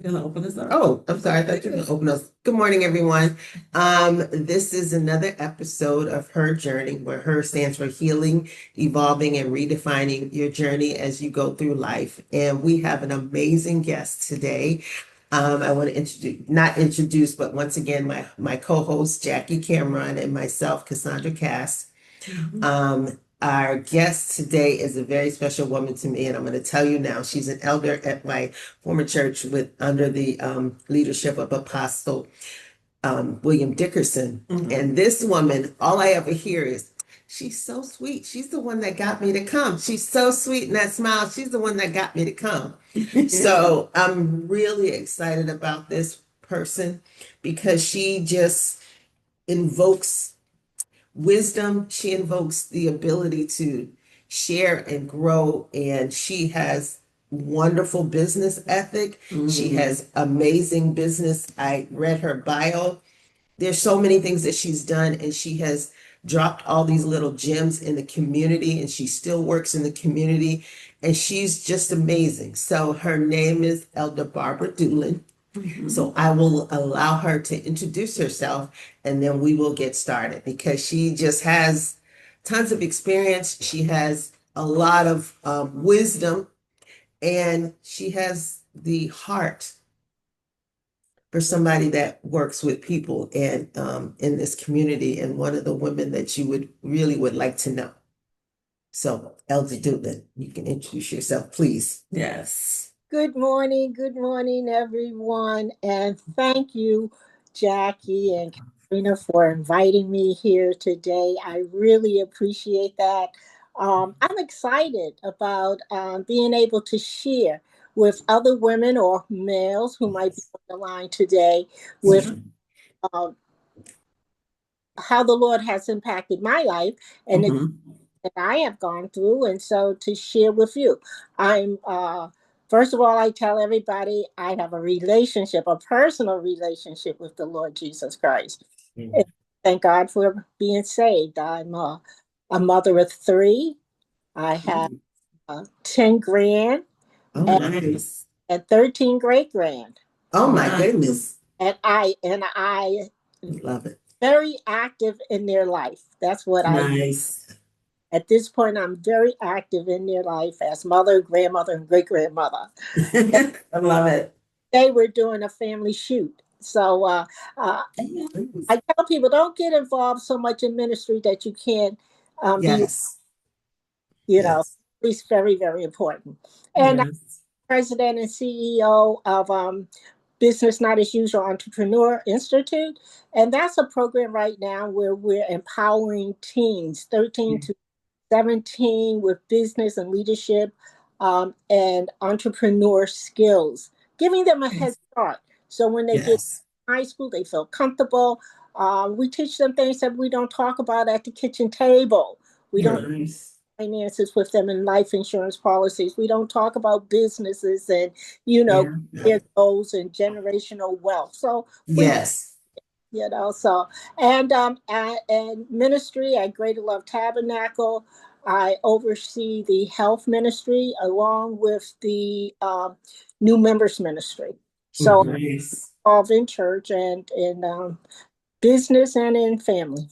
You gonna open this up? Oh, I'm sorry. I thought you were going to open us. Good morning, everyone. This is another episode of Her Journey, where Her stands for Healing, Evolving, and Redefining Your Journey as you go through life. And we have an amazing guest today. I want to not introduce, but once again, my co-host Jackie Cameron and myself, Cassandra Cass. Our guest today is a very special woman to me, and I'm going to tell you now. She's an elder at my former church with under the leadership of Apostle William Dickerson. And this woman, all I ever hear is, "She's so sweet. She's the one that got me to come. She's so sweet, and that smile. She's the one that got me to come." So I'm really excited about this person because she just invokes wisdom. She invokes the ability to share and grow, and she has wonderful business ethic. She has amazing business. I read her bio. There's so many things that she's done, and she has dropped all these little gems in the community, and she still works in the community, and she's just amazing. So her name is Elder Barbara Dulin. So I will allow her to introduce herself, and then we will get started because she just has tons of experience. She has a lot of wisdom, and she has the heart for somebody that works with people and in this community, and one of the women that you would like to know. So, Elder Dutton, you can introduce yourself, please. Yes. Good morning, everyone. And thank you, Jackie and Karina, for inviting me here today. I really appreciate that. I'm excited about being able to share with other women or males who might be on the line today with uh, how the Lord has impacted my life and the that I have gone through, and so to share with you. I'm first of all, I tell everybody I have a personal relationship with the Lord Jesus Christ. And thank God for being saved. I'm a mother of three. I have 10 grand Oh, and, nice. and 13 great grand. Oh, my goodness. And I Love it. very active in their life. That's what I Nice. At this point, I'm very active in their life as mother, grandmother, and great grandmother. I love it. They were doing a family shoot. So uh, I tell people don't get involved so much in ministry that you can't be, Yes. you know, Yes. it's very, very important. And I'm Yes. president and CEO of Business Not as Usual Entrepreneur Institute. And that's a program right now where we're empowering teens, 13 to 17, with business and leadership and entrepreneur skills, giving them a head Yes. start. So when they get Yes. to high school, they feel comfortable. We teach them things that we don't talk about at the kitchen table. We don't Nice. finances with them in life insurance policies. We don't talk about businesses and, you know, Yeah. their goals and generational wealth. So we Yes. so and ministry at Greater Love Tabernacle, I oversee the health ministry along with the new members ministry. So Nice. involved in church and in business and in family.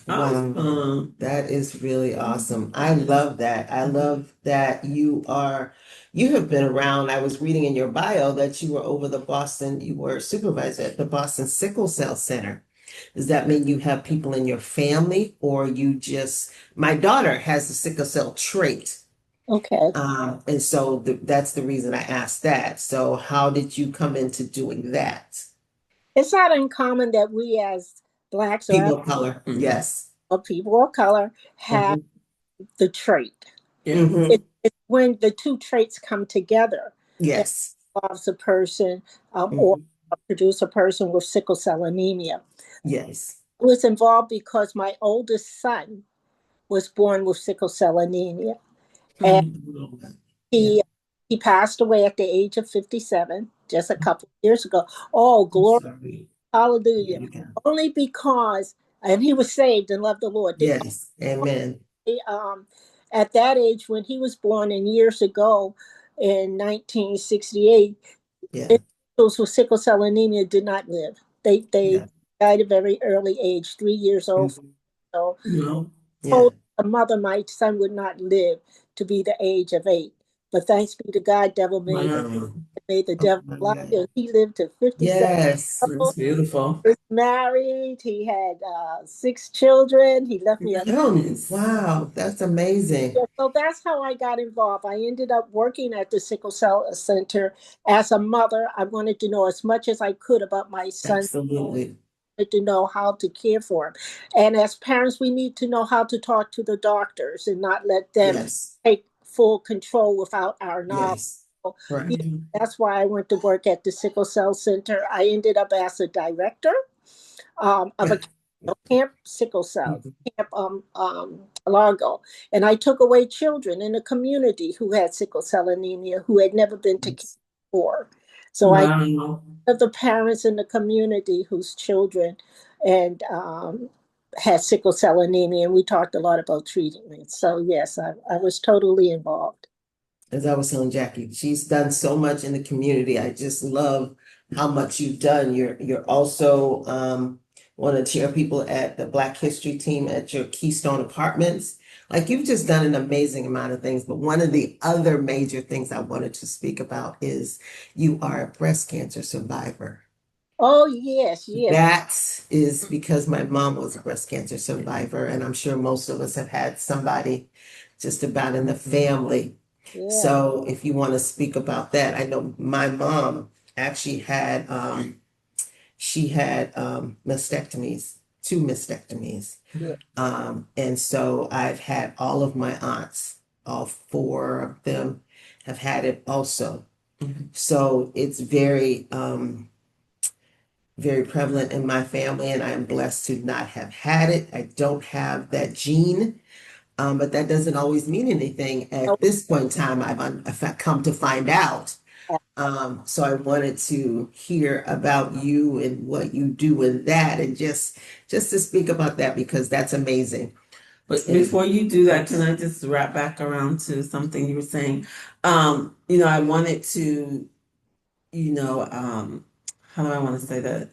Wow, that is really awesome. I love that. I love that you have been around. I was reading in your bio that you were over you were supervisor at the Boston Sickle Cell Center. Does that mean you have people in your family, or my daughter has the sickle cell trait. Okay. And so that's the reason I asked that. So how did you come into doing that? It's not uncommon that we as blacks People of color. Yes. or people of color have Mhm. the trait. Mhm. It's when the two traits come together that Yes. involves a person or Mhm. produce a person with sickle cell anemia. Yes. I was involved because my oldest son was born with sickle cell anemia, and Mhm. Yeah. he he passed away at the age of 57 just a couple of years ago. Oh, I'm glory, sorry. hallelujah! Yeah. Only because, and he was saved and loved the Lord. Yes. Amen. Um, at that age, when he was born, and years ago, in 1968, Yeah. those with sickle cell anemia did not live. They Yeah. died at a very early age, 3 years old. Mhm. So No. Yeah. told a mother my son would not live to be the age of 8. But thanks be to God, devil Wow. made the Oh devil my lie, God. and he lived to 57. Yes. That's beautiful. Was married. He had 6 children. He left me a. Wow. That's amazing. Yeah, so that's how I got involved. I ended up working at the Sickle Cell Center as a mother. I wanted to know as much as I could about my son, Absolutely. to know how to care for him. And as parents, we need to know how to talk to the doctors and not let them Yes. take full control without our knowledge. Yes. So, yeah, Right. that's why I went to work at the Sickle Cell Center. I ended up as a director of a camp, sickle cell Mhm. camp, Largo, and I took away children in the community who had sickle cell anemia who had never been to camp Yes. before. So I Wow. of the parents in the community whose children and had sickle cell anemia, and we talked a lot about treating it. So yes, I was totally involved. As I was telling Jackie, she's done so much in the community. I just love how much you've done. You're also one of the chair people at the Black History team at your Keystone Apartments. Like you've just done an amazing amount of things. But one of the other major things I wanted to speak about is you are a breast cancer survivor. Oh yes, yes, That is because my mom was a breast cancer survivor, and I'm sure most of us have had somebody just about in the family. yeah. So if you want to speak about that, I know my mom actually had she had mastectomies, 2 mastectomies. Yeah. And so I've had all of my aunts, all 4 of them have had it also. Mhm. So it's very prevalent in my family, and I am blessed to not have had it. I don't have that gene, but that doesn't always mean anything. Oh, At this point in time, I've come to find out. So I wanted to hear about you and what you do in that, and just to speak about that because that's amazing. But And before you do that, can I just wrap back around to something you were saying? I wanted to, you know, how do I want to say that?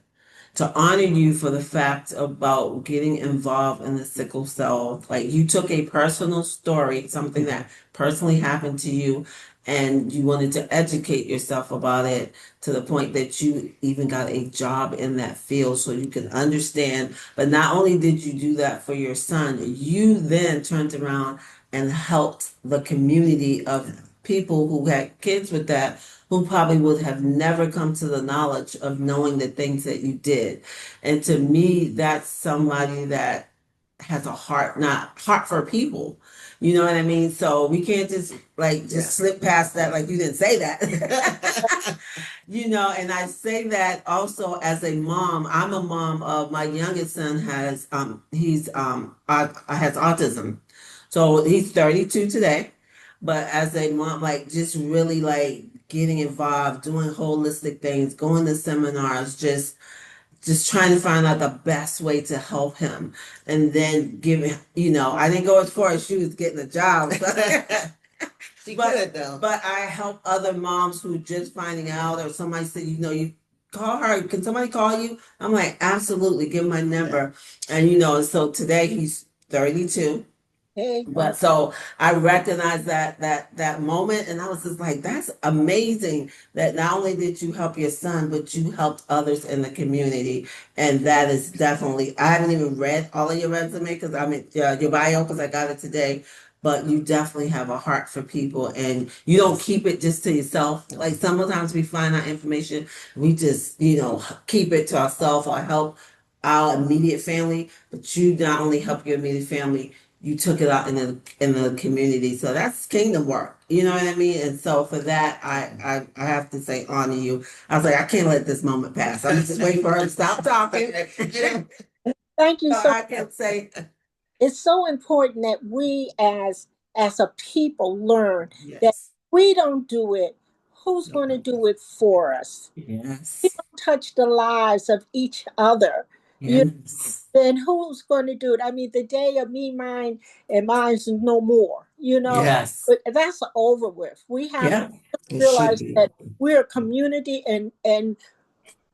To honor you for the fact about getting involved in the sickle cell. Like you took a personal story, something that personally happened to you, and you wanted to educate yourself about it to the point that you even got a job in that field so you can understand. But not only did you do that for your son, you then turned around and helped the community of people who had kids with that who probably would have never come to the knowledge of knowing the things that you did. And to me, that's somebody that has a heart, not heart for people. You know what I mean? So we can't just like just slip past that like you didn't say that. And I say that also as a mom. I'm a mom of my youngest son has has autism. So he's 32 today. But as a mom, like just really like getting involved, doing holistic things, going to seminars, just trying to find out the best way to help him. And then giving, I didn't go as far as she was getting a job. she But could though. but I help other moms who just finding out, or somebody said, you call her. Can somebody call you? I'm like, absolutely, give my number. And so today he's 32. hey, But so I recognized that moment, and I was just like, that's amazing that not only did you help your son, but you helped others in the community. And that is definitely, I haven't even read all of your resume because I mean your bio because I got it today. But you definitely have a heart for people, and you don't keep it just to yourself. Like sometimes we find our information, we just keep it to ourselves or help our immediate family. But you not only help your immediate family, you took it out in the community. So that's kingdom work. You know what I mean? And so for that, I have to say honor you. I was like, I can't let this moment pass. I'm just waiting for her to stop talking. thank you So so. I can say It's so important that we as a people learn that Yes. we don't do it. Who's going to Nobody. do it for us? We yes, don't touch the lives of each other. You yes, Then who's going to do it? I mean, the day of me, mine, and mine's no more. Yes. but that's over with. We have Yeah. to It should realize be. that we're a community, and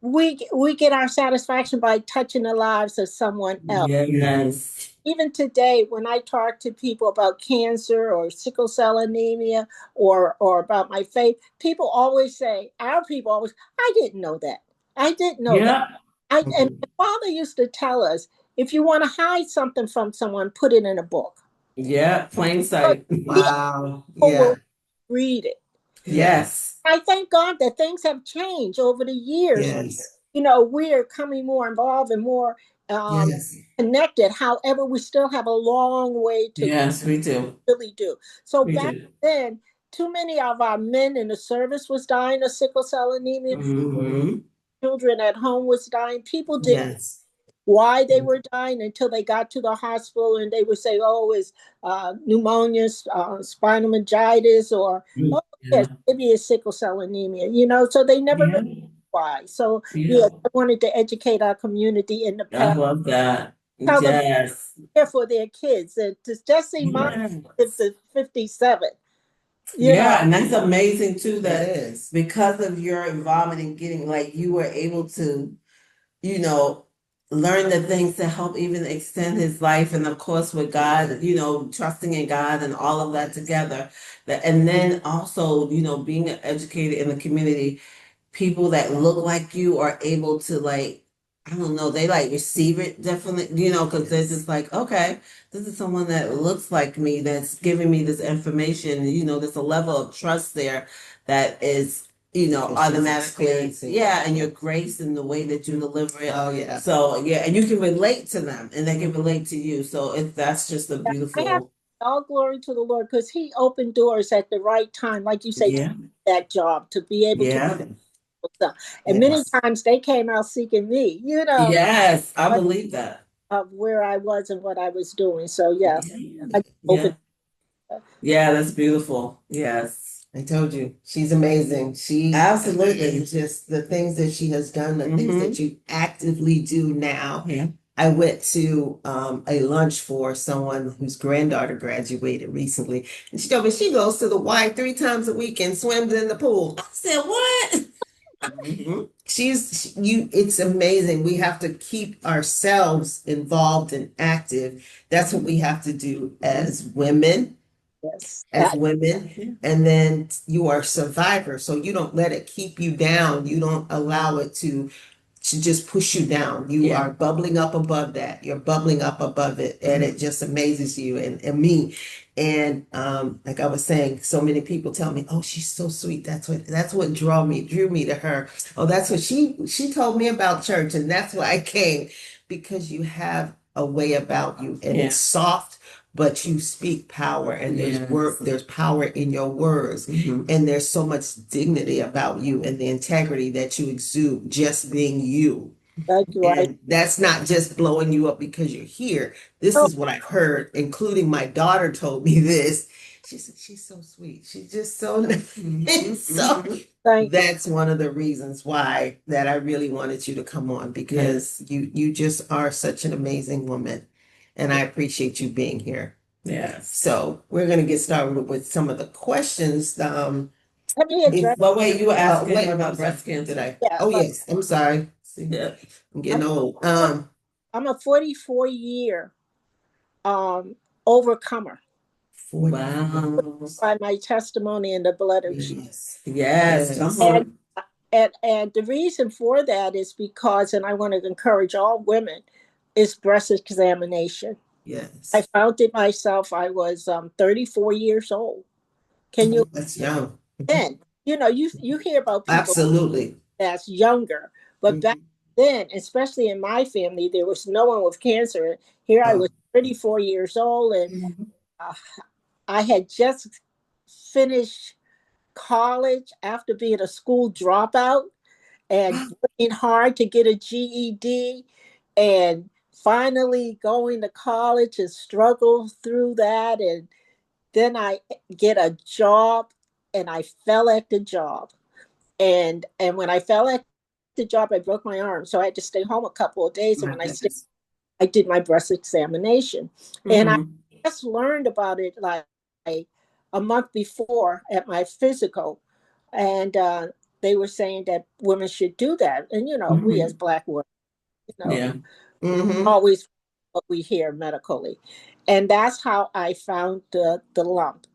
we get our satisfaction by touching the lives of someone else. Yes. Even today, when I talk to people about cancer or sickle cell anemia, or about my faith, people always say, our people always, I didn't know that. I didn't know that. Yeah. And my father used to tell us, if you want to hide something from someone, put it in a book. Yeah. Plain But sight. Wow. people Yeah. will read it. Yes. I thank God that things have changed over the years. Yes. We're coming more involved and more um, Yes. connected. However, we still have a long way to Yes, we do. really do. So We back do. then, too many of our men in the service was dying of sickle cell anemia. Hmm. Children at home was dying. People didn't Yes. know why they were dying until they got to the hospital, and they would say, "Oh, it's pneumonia, spinal meningitis, or oh, yes, Yeah. maybe it's sickle cell anemia." So they never really Yeah. knew why. So Yeah. yeah, I wanted to educate our community in the I past, love that. tell them to Yes. care for their kids, and to just see mom live Yes. to 57. You know, Yeah, and that's amazing too, It that is. because of your involvement in getting, like, you were able to, you know, learn the things to help even extend his life, and of course with God, trusting in God and all of that together. That, and then also, being educated in the community, people that look like you are able to, like, I don't know, they like receive it definitely, because they're just like, okay, this is someone that looks like me that's giving me this information. There's a level of trust there that is, Because she's automatically, experiencing it. yeah, and your grace and the way that you deliver it. Oh yeah. So yeah, and you can relate to them, and they can relate to you. So that's just a I have beautiful, all glory to the Lord, because He opened doors at the right time, like you say, to yeah, that job, to be able to. yeah, And many Yes. times they came out seeking me, yes, I believe that. of where I was and what I was doing. So yes, Yeah, I yeah, opened. yeah, that's beautiful. Yes, I told you, she's amazing. absolutely. Just the things that she has done, the things Mhm. that you actively do now. Yeah. I went to a lunch for someone whose granddaughter graduated recently, and she told me she goes to the Y 3 times a week and swims in the pool. I said, "What?" Mhm. It's amazing. We have to keep ourselves involved and active. That's what we have to do as women, Yes, Yeah. and then you are a survivor, so you don't let it keep you down. You don't allow it to just push you down. You Yeah. are bubbling up above that. You're bubbling up above it, and it just amazes you and me. And like I was saying, so many people tell me, "Oh, she's so sweet. That's what drew me to her. Oh, that's what she told me about church, and that's why I came, because you have a way about you, and Yeah. it's soft, but you speak power, and there's power in your words, Mhm. and there's so much dignity about you and the integrity that you exude just being you. that's right. And that's not just blowing you up because you're here. This Oh, is what I've heard, including my daughter told me this. She said, she's so sweet. She's just so nice. Mhm. So Mhm. thank you. that's one of the reasons why that I really wanted you to come on, because you just are such an amazing woman. And I appreciate you being here. Yes. So we're going to get started with some of the questions. Let me address. Well, wait, you were asking Wait, her about I'm sorry. breast cancer. Did I? Yeah, Oh, but yes. I'm sorry. See, Yeah. I'm getting old. I'm a 44-year overcomer 40. Wow. by my testimony and the blood of Jesus. Yes. Yes. Come Yes. And on. and the reason for that is because, and I want to encourage all women, is breast examination. I Yes. found it myself. I was 34 years old. Can you That's young. then? You hear about people Absolutely. that's younger, but back Mhm. then, especially in my family, there was no one with cancer. Here I Oh. was 34 years old, and Mhm. uh, I had just finished college after being a school dropout and working hard to get a GED, and finally going to college and struggle through that. And then I get a job, and I fell at the job. And when I fell at the job, I broke my arm. So I had to stay home a couple of days. And when I My stayed, goodness. I did my breast examination. And I Mhm. just learned about it like a month before at my physical, and they were saying that women should do that. And we as Black women, Yeah. always what we hear medically, and that's how I found the lump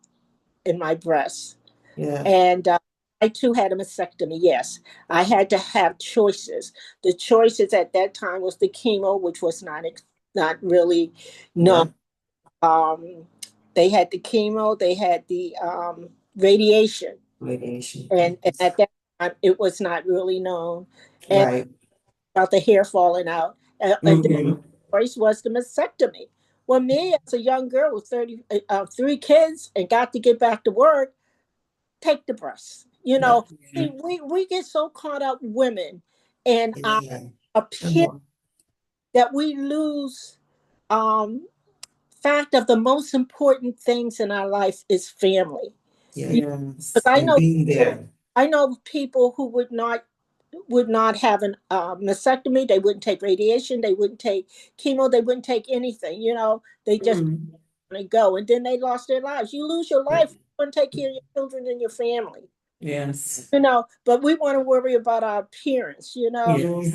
in my breast. Yeah. And I too had a mastectomy. Yes, I had to have choices. The choices at that time was the chemo, which was not really known. Yeah. Um, they had the chemo, they had the radiation, Radiation. and at that time it was not really known. And Right. about the hair falling out, and the choice was the mastectomy. Well, me as a young girl with three kids and got to get back to work, take the breast. Yeah. We get so caught up, women, and our Yeah. appearance, that we lose um, fact of the most important things in our life is family. Because Yes. And being there. I know people who would not have an mastectomy. They wouldn't take radiation. They wouldn't take chemo. They wouldn't take anything. They just want to go, and then they lost their lives. You lose your life. You want to take care of your children and your family. Yes. But we want to worry about our appearance. Yes.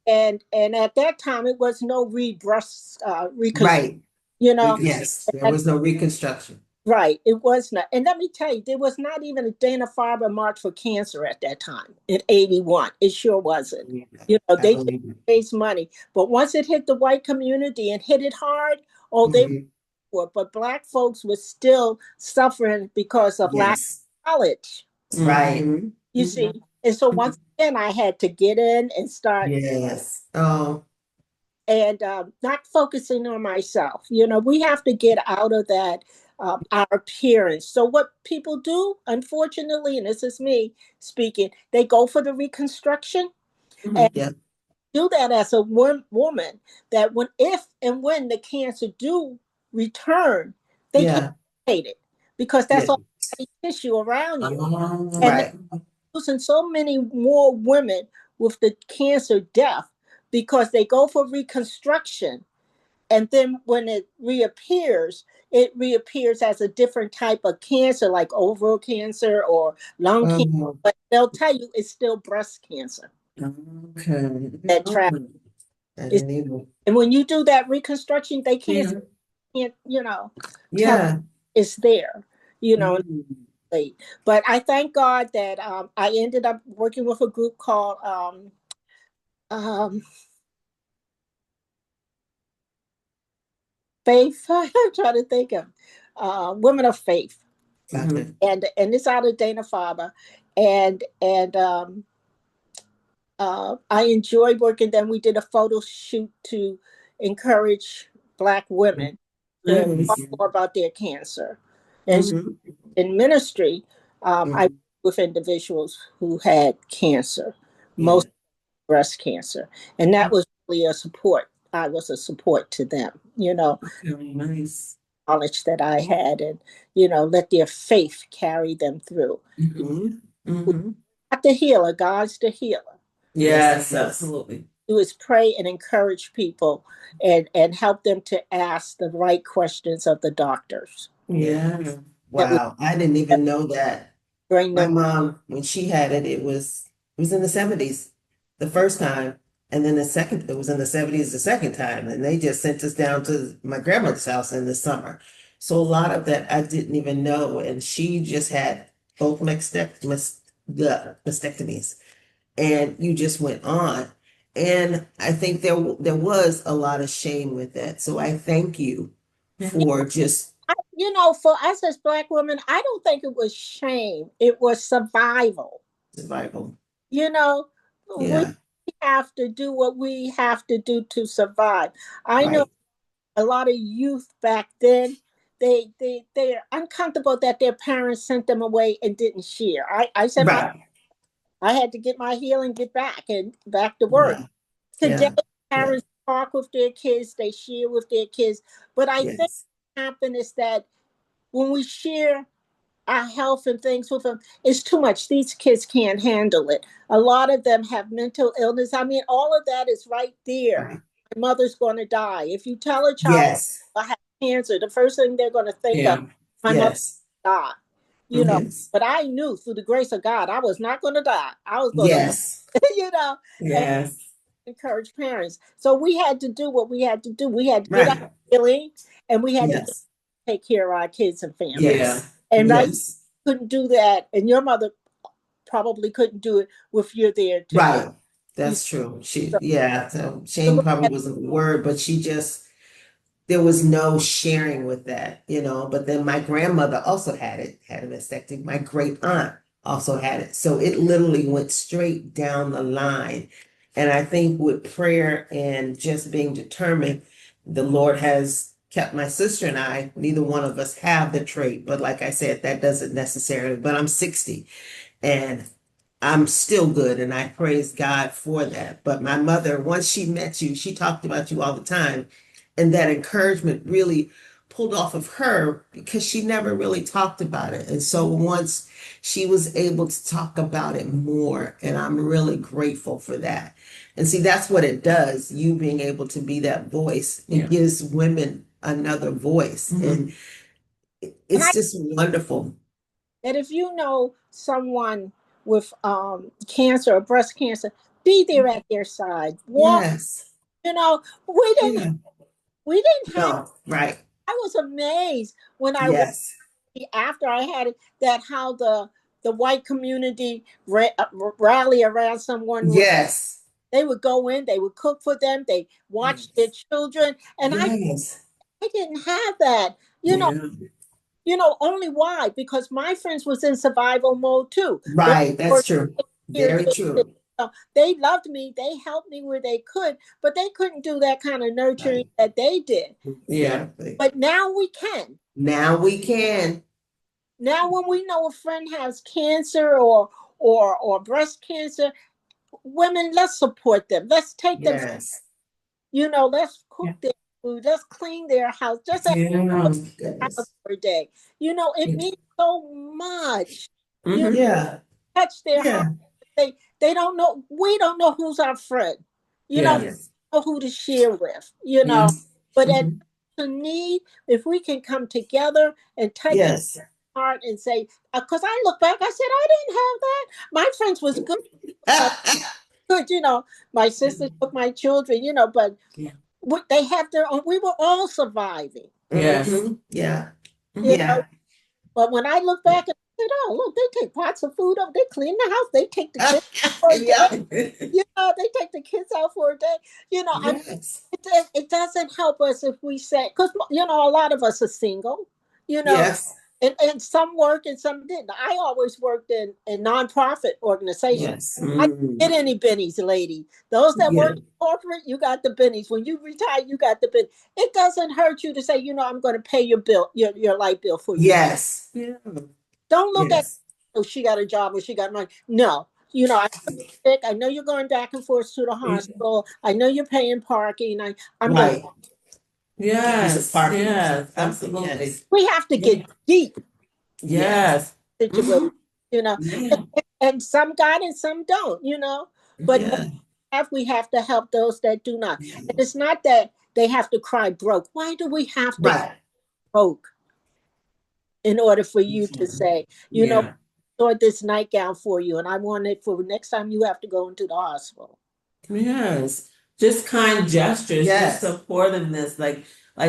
And at that time it was no breast reconstruction. Right. You know, Yes. There was no reconstruction. Right. It was not. And let me tell you, there was not even a Dana-Farber march for cancer at that time in 81. It sure wasn't. I They just believe it. raised money. But once it hit the white community and hit it hard, oh, they were. But Black folks were still suffering because of lack Yes. of knowledge. Right. You see. And so once again, I had to get in and start. Yes. Oh, And not focusing on myself. We have to get out of that, our appearance. So what people do, unfortunately, and this is me speaking, they go for the reconstruction and yeah. do that as a woman, that if and when the cancer do return, they can't Yeah. hate it, because that's Yeah. all body tissue around you. And Right. losing so many more women with the cancer death because they go for reconstruction, and then when it reappears as a different type of cancer, like oval cancer or lung cancer, Oh, but they'll tell you it's still breast cancer. Okay. That trap I is. didn't even. And when you do that reconstruction, they can't, Yeah. can't tell Yeah. it's there, you know. Mm. But I thank God that I ended up working with a group called um, Faith. I'm trying to think of Women of Faith, Okay. and it's out of Dana-Farber, and I enjoyed working. Then we did a photo shoot to encourage Black women to talk Nice. more about their cancer. And so Mm-hmm. in ministry, I worked Mm-hmm. with individuals who had cancer, Yeah. most breast cancer, and that was really a support. I was a support to them, Okay. Nice. knowledge that I had, and let their faith carry them through. Mm-hmm. Mm-hmm. Not the healer, God's the healer. Yes, absolutely. Do is pray and encourage people, and help them to ask the right questions of the doctors Yeah. that would Wow. I didn't even know that. bring My them. mom, when she had it, it was in the 70s the first time. And then it was in the 70s the second time. And they just sent us down to my grandmother's house in the summer. So a lot of that I didn't even know. And she just had both the mastectomies. And you just went on. And I think there was a lot of shame with that. So I thank you for just For us as Black women, I don't think it was shame. It was survival. survival. You know, we Yeah. have to do what we have to do to survive. I know Right. a lot of youth back then, they're uncomfortable that their parents sent them away and didn't share. I said Right. I had to get my healing, get back and back to work. Yeah. Today, Yeah. Yeah. parents talk with their kids, they share with their kids. But I think Yes. what happens is that when we share our health and things with them, it's too much. These kids can't handle it. A lot of them have mental illness. I mean, all of that is right there. Right. My mother's going to die. If you tell a child Yes. I have cancer, the first thing they're going to think of, Yeah. My mother Yes. died, you know, Yes. but I knew through the grace of God, I was not going to die. I was going to live, Yes. you know, and Yes. encourage parents. So we had to do what we had to do. We had to get out Right. healing, and we had to Yes. take care of our kids and family. Yeah. Yes. And right, Yes. couldn't do that, and your mother probably couldn't do it if you're there to help. Right. That's true. So, So to shame look probably at wasn't the word, but there was no sharing with that, but then my grandmother also had a mastectomy. My great aunt also had it. So it literally went straight down the line. And I think with prayer and just being determined, the Lord has kept my sister and I, neither one of us have the trait, but like I said, that doesn't necessarily, but I'm 60 and I'm still good and I praise God for that. But my mother, once she met you, she talked about you all the time. And that encouragement really pulled off of her because she never really talked about it. And so once she was able to talk about it more, and I'm really grateful for that. And see, that's what it does. You being able to be that voice, it Yeah. gives women another voice. Mhm. And and it's just wonderful. that if you know someone with cancer or breast cancer, be there at their side. Walk. Yes. You know, we didn't Yeah. we didn't have. No. Right. I was amazed when I went Yes. after I had it, that how the white community rally around someone. Yes. They would go in, they would cook for them, they watch their Yes. children, and Yes. I didn't have that. Yeah. Only why? Because my friends was in survival mode too. They Right. were That's true. here. Very true. They loved me. They helped me where they could, but they couldn't do that kind of nurturing Right. that they did. Yeah. Exactly. But now we can. Now we can. Now, when we know a friend has cancer or breast cancer, women, let's support them. Let's take them. Yes. Let's cook Yeah. their food. Let's clean their house. Just Yeah. hours Goodness. per day. It means so much. You Mhm. Yeah. touch their heart. Yeah. They don't know. We don't know who's our friend. Yeah. Yes. Know who to share with. Yeah. But at Mhm. the need, if we can come together and touch each Yes. heart and say, because I look back, I said I didn't have that. My friends was good. Good. My sister took my children. But Yeah. they have their own. We were all surviving. Yes. Mhm. Yeah. You Mhm. know, Yeah. but when I look back and I said, "Oh, look, they take pots of food up. They clean the house. They take the kids for a day. Yeah. They take the kids out for a day. I mean, Yes. it doesn't help us if we say, because a lot of us are single. You know, Yes. and some work and some didn't. I always worked in nonprofit organizations. Yes. I Mm. didn't get any bennies, lady. Those that Yeah. work in corporate, you got the bennies. When you retire, you got the bennies. It doesn't hurt you to say, I'm going to pay your bill, your light bill for you. Yes. Yeah. Don't look at, Yes. oh, she got a job or she got money. No, I sick. I know you're going back and forth to the hospital. I know you're paying parking. I'm going to. Right. Give you some Yes. parking. Yes. Something. Absolutely. Yes. We have to Yeah. get deep Yes. Yes. situation. Mhm. You know, Yeah. and some got and some don't. But Yeah. we have to help those that do not. And it's not that they have to cry broke. Why do we have to cry Right. broke in order for you to say, Yeah. sort this nightgown for you, and I want it for next time you have to go into the hospital. Yes. Just kind gestures, just Yes. supportiveness, like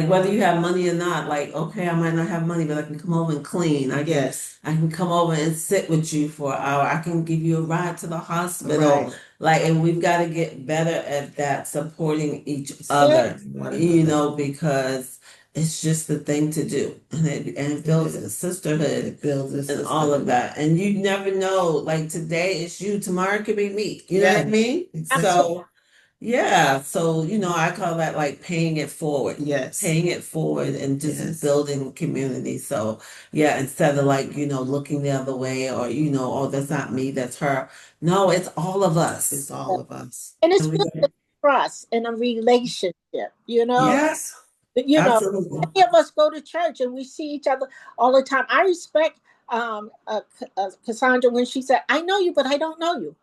whether you have money or not, like, okay, I might not have money, but I can come over and clean. Yes. I can come over and sit with you for an hour. I can give you a ride to the hospital. Right. Like, and we've got to get better at that, supporting each Yeah. other, One another. because it's just the thing to do. And it builds a sisterhood It builds a and all of system. that. And you never know, like today it's you, tomorrow it could be me. You know what I Yes. mean? Exactly. So yeah, so I call that like paying it forward. Yes. Paying it forward and just Yes. building community. So yeah, instead of like, looking the other way or, oh, that's not me, that's her. No, it's all of It's us. all of us. And it's And we building trust in a relationship. Yes, absolutely. Many of us go to church and we see each other all the time. I respect Cassandra when she said, "I know you, but I don't know you."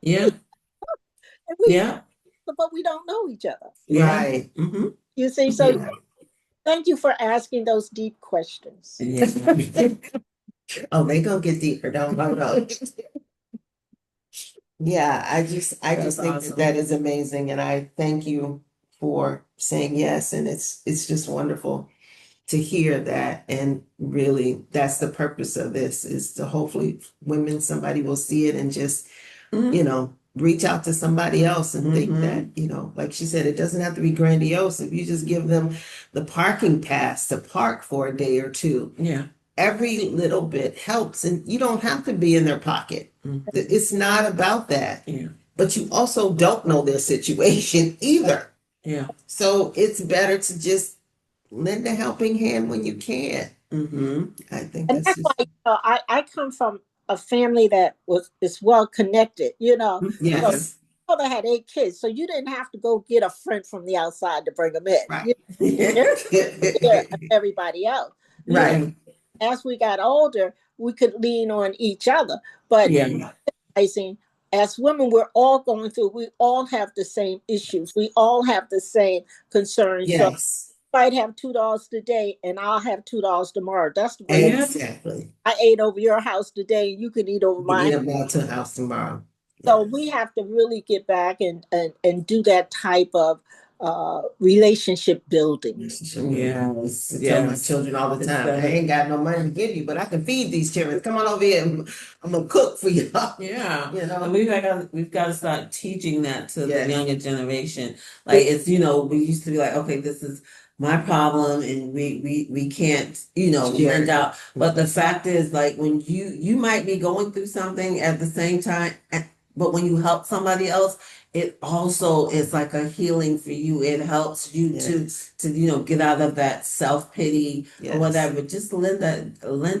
Yeah, And we, yeah, but we don't know each other. yeah. Right. Mm-hmm. You see, so Yeah. Thank you for asking those deep questions. Yeah. Oh, they gonna get deeper. Don't hold on. Yeah, I just That's think awesome. that is amazing, and I thank you for saying yes. And it's just wonderful to hear that. And really, that's the purpose of this, is to hopefully somebody will see it and just, Mhm. reach out to somebody else and think Mhm. that, like she said, it doesn't have to be grandiose. If you just give them the parking pass to park for a day or two, Yeah. every little bit helps, and you don't have to be in their pocket. It's not about that. Yeah. But you also don't know their situation either. Yeah. So it's better to just lend a helping hand when you can. I think And that's that's why just, I come from a family that is well connected. So yes, my mother had 8 kids, so you didn't have to go get a friend from the outside to bring them in. right. They're there of everybody else. Right. As we got older, we could lean on each other. But Yeah. realizing, as women, we're all going through. We all have the same issues. We all have the same concerns. So Yes, might have $2 today and I'll have $2 tomorrow. That's the way exactly. I ate over your house today and you can eat over You mine. need a ball to the house tomorrow. So we have to really get back and do that type of relationship building. Yes. I tell my Yes. children all the It's time, I better. ain't got no money to give you, but I can feed these children. Come on over here. I'm gonna cook for y'all. Yeah. You know? And we've got to start teaching that to the Yes. younger generation. Like it's, we used to be like, okay, this is my problem and we can't, Share lend it. out. But the fact is, like when you might be going through something at the same time, but when you help somebody else, it also is like a healing for you. It helps you Yes. to get out of that self-pity Yes. or whatever. Just lend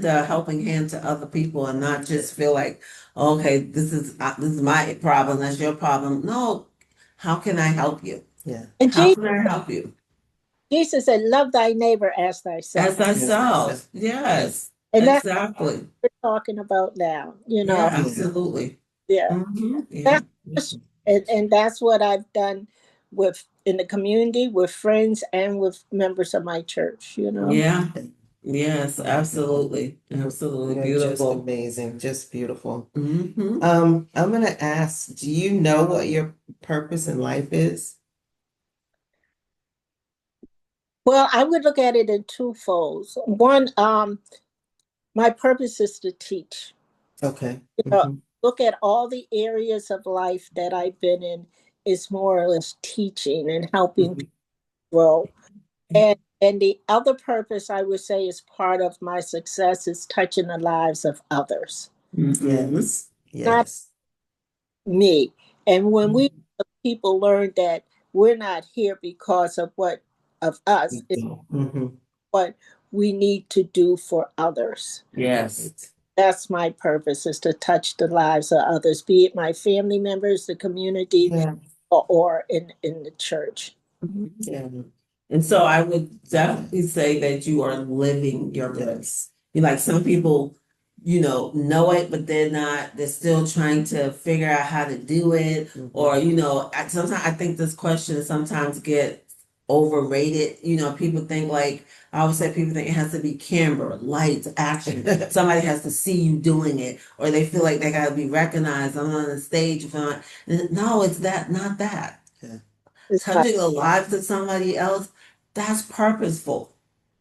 a helping hand to other people and not just feel like, okay, this is my problem, that's your problem. No, how can I help you? Yeah. And How can I help you? Jesus said, love thy neighbor as thyself. As thyself. Yes, And that's exactly. what we're talking about now, Yeah, absolutely. Yeah. Yeah. And that's what I've done in the community, with friends and with members of my church, Yeah. Yes, absolutely. Absolutely You're beautiful. just amazing, just beautiful. Mm-hmm. I'm gonna ask, do you know what your purpose in life is? Well, I would look at it in two folds. One, my purpose is to teach. Okay. Look at all the areas of life that I've been in, is more or less teaching and helping people grow. And the other purpose I would say is part of my success is touching the lives of others. Yes. Not Yes. me. And when people learn that we're not here because of us, it's what we need to do for others. Yes. That's my purpose, is to touch the lives of others, be it my family members, the community, Yeah. or in the church. Yeah. And so I would definitely say that you are living your purpose. Like some people, know it, but they're still trying to figure out how to do it. Or, sometimes I think this question sometimes gets overrated. People think like, I always say people think it has to be camera, lights, action. Somebody has to see you doing it, or they feel like they got to be recognized. I'm on the stage. No, it's not that. It's Touching the lives of somebody else, that's purposeful.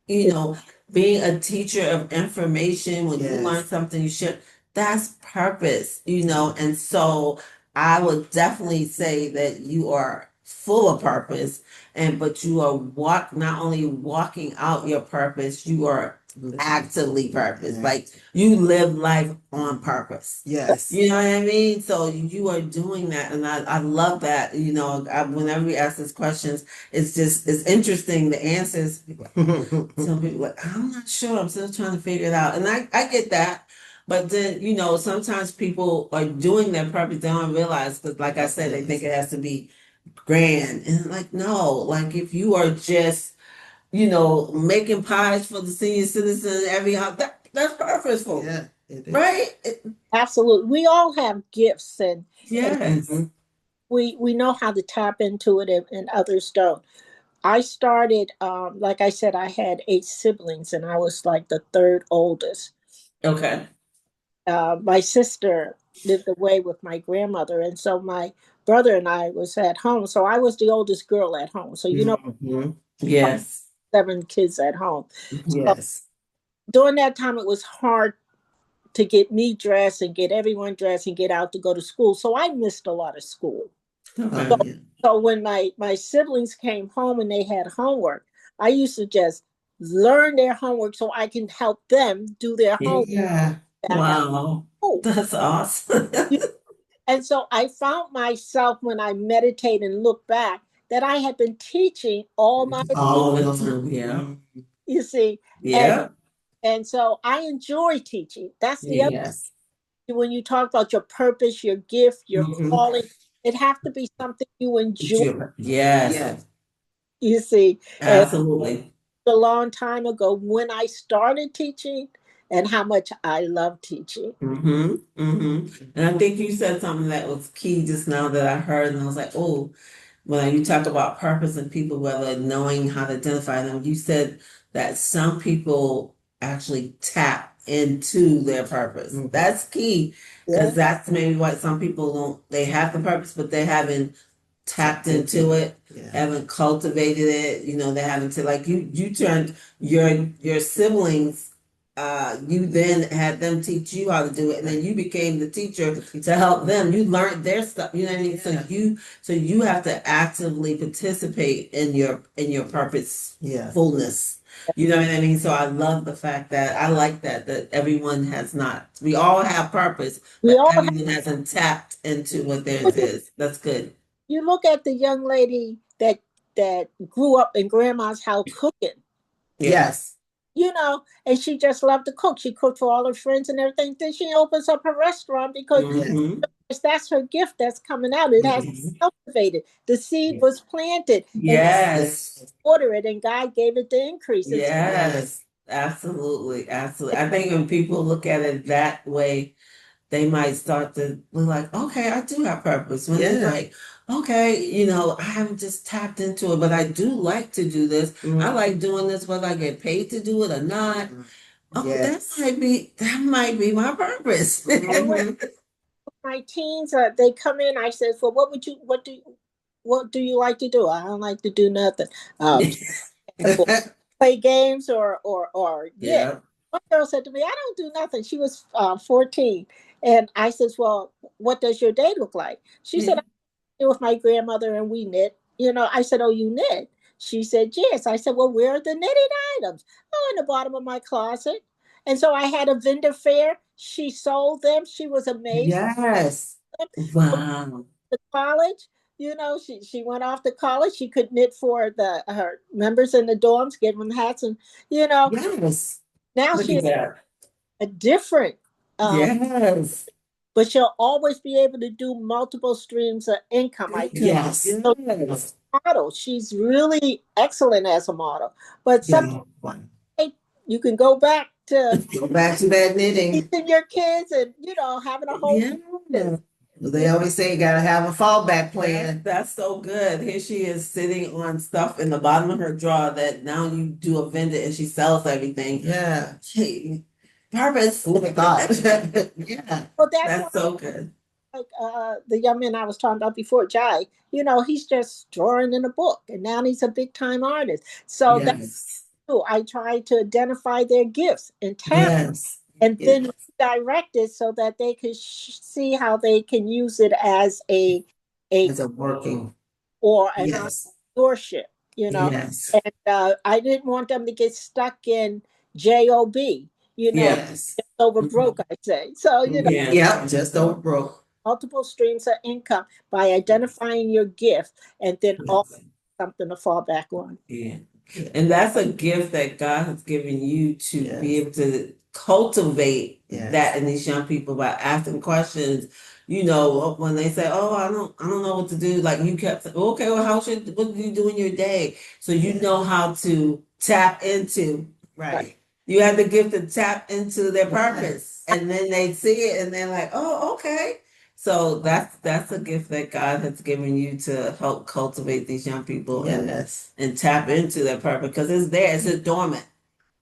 Being a teacher of information, when you learn something you should, that's purpose, and so I would definitely say that you are full of purpose, but you are not only walking out your purpose, you are actively purpose. Like you live life on purpose. Yes. You know what I mean? So you are doing that, and I love that. Whenever we ask these questions, it's interesting the answers. Some people like, I'm not sure, I'm still trying to figure it out. And I get that. But then, sometimes people are doing their purpose, they don't realize, because like I said, they think it has to be grand. And like, no, like if you are just, making pies for the senior citizen every house, that's purposeful. Yeah, it is. Right? absolutely. We all have gifts, and Yes. we know how to tap into it, and others don't. I started, like I said, I had 8 siblings and I was like the third oldest. Okay. My sister lived away with my grandmother, and so my brother and I was at home. So I was the oldest girl at home. So Yes. 7 kids at home. So Yes. during that time, it was hard to get me dressed and get everyone dressed and get out to go to school. So I missed a lot of school. Okay. So, so when my siblings came home and they had homework, I used to just learn their homework so I can help them do their homework Yeah. back at Wow. school. That's awesome. And so I found myself when I meditate and look back that I had been teaching all my, All of them. Yeah. you see, and Yeah. and so I enjoy teaching. That's the other, Yes. when you talk about your purpose, your gift, your Mhm. calling, it have to be something you enjoy, Yes. Yes. you see. And Absolutely. a long time ago when I started teaching and how much I love teaching. And I think you said something that was key just now that I heard, and I was like, oh, when you talk about purpose and people, whether knowing how to identify them, you said that some people actually tap into their purpose. That's key Yeah. because that's maybe what some people don't, they have the purpose, but they haven't tapped into it, Yeah. haven't cultivated it, they haven't to like you turned your siblings, you then had them teach you how to do it, and then you became the teacher to help them. You learned their stuff, you know what I mean? So you have to actively participate in your purpose Yeah. fullness. You know what I mean? So I love the fact that I like that everyone has not. We all have purpose, We but all have, everyone hasn't tapped into what theirs is. That's good. you look at the young lady that grew up in grandma's house cooking, Yes. and she just loved to cook. She cooked for all her friends and everything. Then she opens up her restaurant because Mhm. that's her gift that's coming out. It has Mhm. cultivated. The seed was planted and Yes. water it, and God gave it the increase. It's Yes. Absolutely. Absolutely. I think when people look at it that way, they might start to be like, okay, I do have purpose. When it's Yeah. like, okay, I haven't just tapped into it, but I do like to do this. I like doing this whether I get paid to do it or not. Oh, Yes. that might be my purpose. my teens. They come in. I said, "Well, what do you like to do?" I don't like to do nothing. Play games or yeah. Yeah. One girl said to me, "I don't do nothing." She was 14, and I said, "Well, what does your day look like?" She said, Yeah. "I stay with my grandmother and we knit." I said, "Oh, you knit?" She said, "Yes." I said, "Well, where are the knitted items?" "Oh, in the bottom of my closet." And so I had a vendor fair. She sold them. She was amazed. Yes. Wow. To college. She went off to college. She could knit for the her members in the dorms, give them hats, and Yes. now Look she at is that. a different. Yes. But she'll always be able to do multiple streams of income. I think Yes. so. Yes. Model. She's really excellent as a model. But sometimes Yeah. you can go back to Go back to that knitting. teaching your kids and having a whole Yeah. business. They always say you gotta have a fallback plan. That's so good. Here she is sitting on stuff in the bottom of her drawer that now you do a vendor and she sells everything. Yeah. Hey, purpose. Oh my God. Yeah. Well, that's why That's so good. like the young man I was talking about before, Jai, he's just drawing in a book and now he's a big time artist. So that's Yes. true. I try to identify their gifts and talent Yes. and Yeah. then direct it so that they can see see how they can use it as a As a working. or an Yes. entrepreneurship, Yes. And I didn't want them to get stuck in job, Yes. just over broke, I say. So Yeah. Yeah. Just over broke. multiple streams of income by identifying your gift and then all something to fall back on. Yeah. And that's a gift that God has given you to Yes. be able to cultivate Yes. that in these young people by asking questions. When they say, "Oh, I don't know what to do," like you kept saying, "Okay, well, what do you do in your day?" So you Yeah. know how to tap into. Right. You have the gift to tap into their purpose, and then they see it, and they're like, "Oh, okay." So that's a gift that God has given you to help cultivate these young people Yes. and tap into that purpose because it's there. It's just dormant.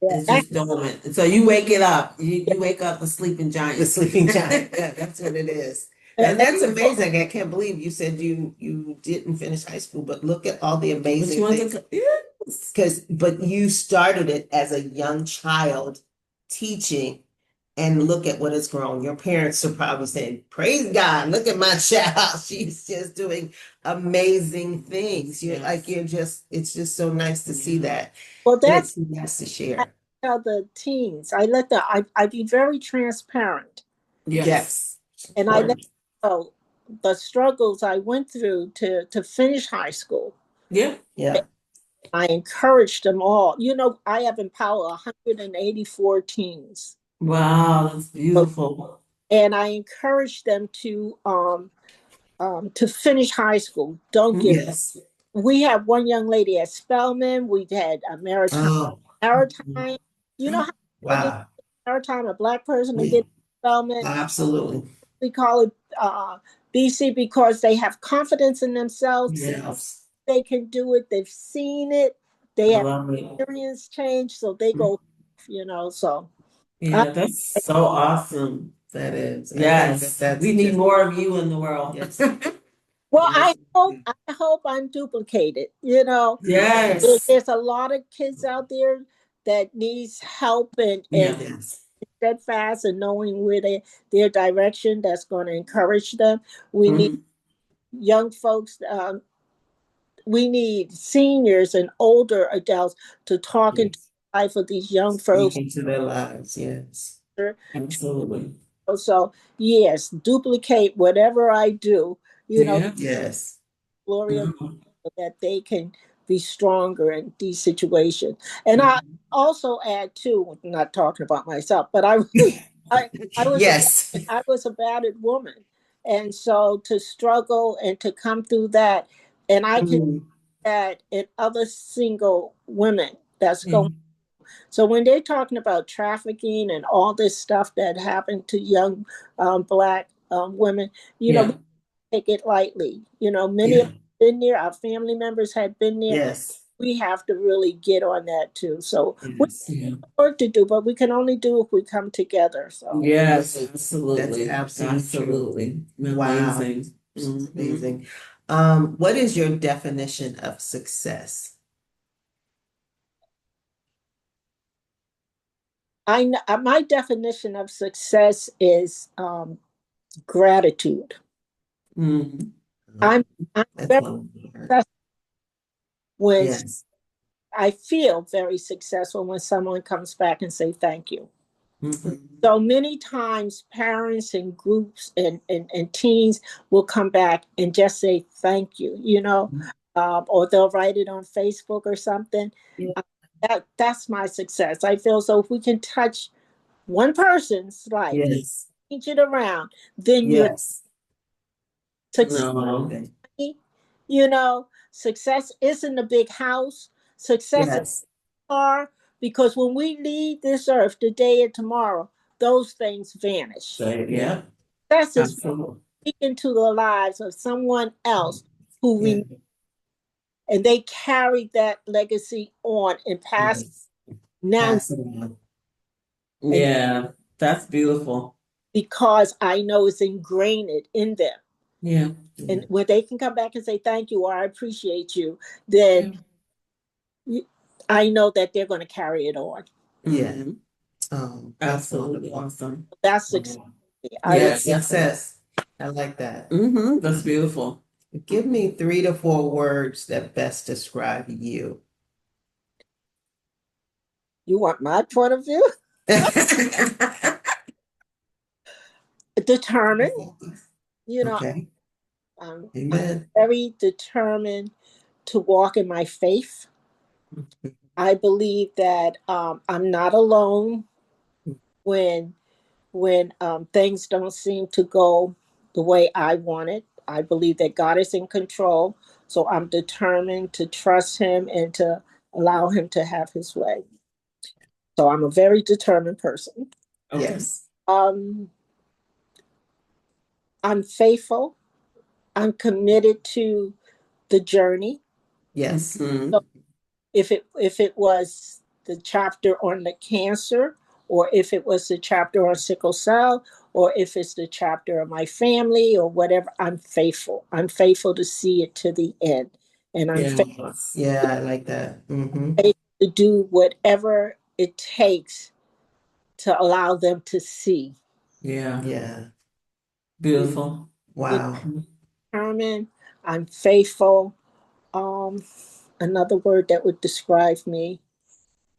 Yeah, It's just dormant. And so you wake it up. You wake up the sleeping giant. The sleeping giant. Yeah, that's what it is. and- And that's amazing. I can't believe you said you didn't finish high school, but look at all the But you amazing want things. to, yes. But you started it as a young child teaching, and look at what it's grown. Your parents are probably saying, praise God, look at my child. She's just doing amazing things. It's just so nice to see that. well, And that's it's nice to share. how the teens. I be very transparent, Yes. and I let them know the struggles I went through to finish high school. Yeah. Yeah. I encouraged them all. I have empowered 184 teens, Wow, that's beautiful. and I encouraged them to finish high school. Don't give. Yes. We have one young lady at Spelman. We've had a maritime. Oh, Maritime. You know how hard it is wow. maritime, a Black person to Yeah, get Spelman. absolutely. We call it BC because they have confidence in themselves. Yes. They can do it. They've seen it. They I have love it. experience change, so they go. So Yeah, that's so awesome. That is. Yes. We need more of you in the world. Yes. well, Yes. I hope I'm duplicated. Yes. There's a lot of kids out there that needs help and Yes. steadfast and knowing where their direction that's going to encourage them. We need Mhm. young folks. We need seniors and older adults to talk into Yes. the life of these young Speak folks. into their lives. Yes. Absolutely. So yes, duplicate whatever I do. Yeah. Yes. Glory of Mhm. God, that they can be stronger in these situations. And I also add too, not talking about myself, but I I was a Yes. I was a battered woman, and so to struggle and to come through that, and I can Mm. that in other single women that's going. Mhm. So when they're talking about trafficking and all this stuff that happened to young Black women, we Yeah. take it lightly. Many Yeah. have been there. Our family members had been there. Yes. We have to really get on that too. So we Yes. Yeah. have work to do, but we can only do if we come together. So Yes, That's absolutely. absolutely true. Absolutely. Wow. Amazing. Mhm. Amazing. What is your definition of success? my definition of success is gratitude. Mhm. I'm I'm That's very one word. successful when Yes. I feel very successful when someone comes back and say thank you. Mhm. So many times parents and groups and teens will come back and just say thank you, or they'll write it on Facebook or something. Yeah. Uh, that's my success. I feel so if we can touch one person's life, Yes. change it around, then you're Yes. success. No. Success isn't a big house. Success is Yes. a car, because when we leave this earth today and tomorrow, those things vanish. So, yeah, Success is absolutely. speaking to the lives of someone else who Yeah. and they carry that legacy on and pass Yes. now, Pass it on. and Yeah, that's beautiful. because I know it's ingrained in them. Yeah. And when they can come back and say thank you or I appreciate you, then I know that they're going to carry it on. Yeah. Mhm. That's Absolutely wonderful. That's awesome. success. Yes. Success. I like that. That's beautiful. Give me 3 to 4 words that best describe you. You want my point of view? Determined. Okay. I'm Amen. very determined to walk in my faith. I believe that I'm not alone when things don't seem to go the way I want it. I believe that God is in control, so I'm determined to trust Him and to allow Him to have His way. So I'm a very determined person. Okay. Yes. Um, I'm faithful. I'm committed to the journey. Yes. So if it was the chapter on the cancer, or if it was the chapter on sickle cell, or if it's the chapter of my family or whatever, I'm faithful. I'm faithful to see it to the end. And I'm faithful Yeah, I like that. to do whatever it takes to allow them to see. Yeah. Yeah. Beautiful. Wow. Determined, I'm faithful. Um, Another word that would describe me,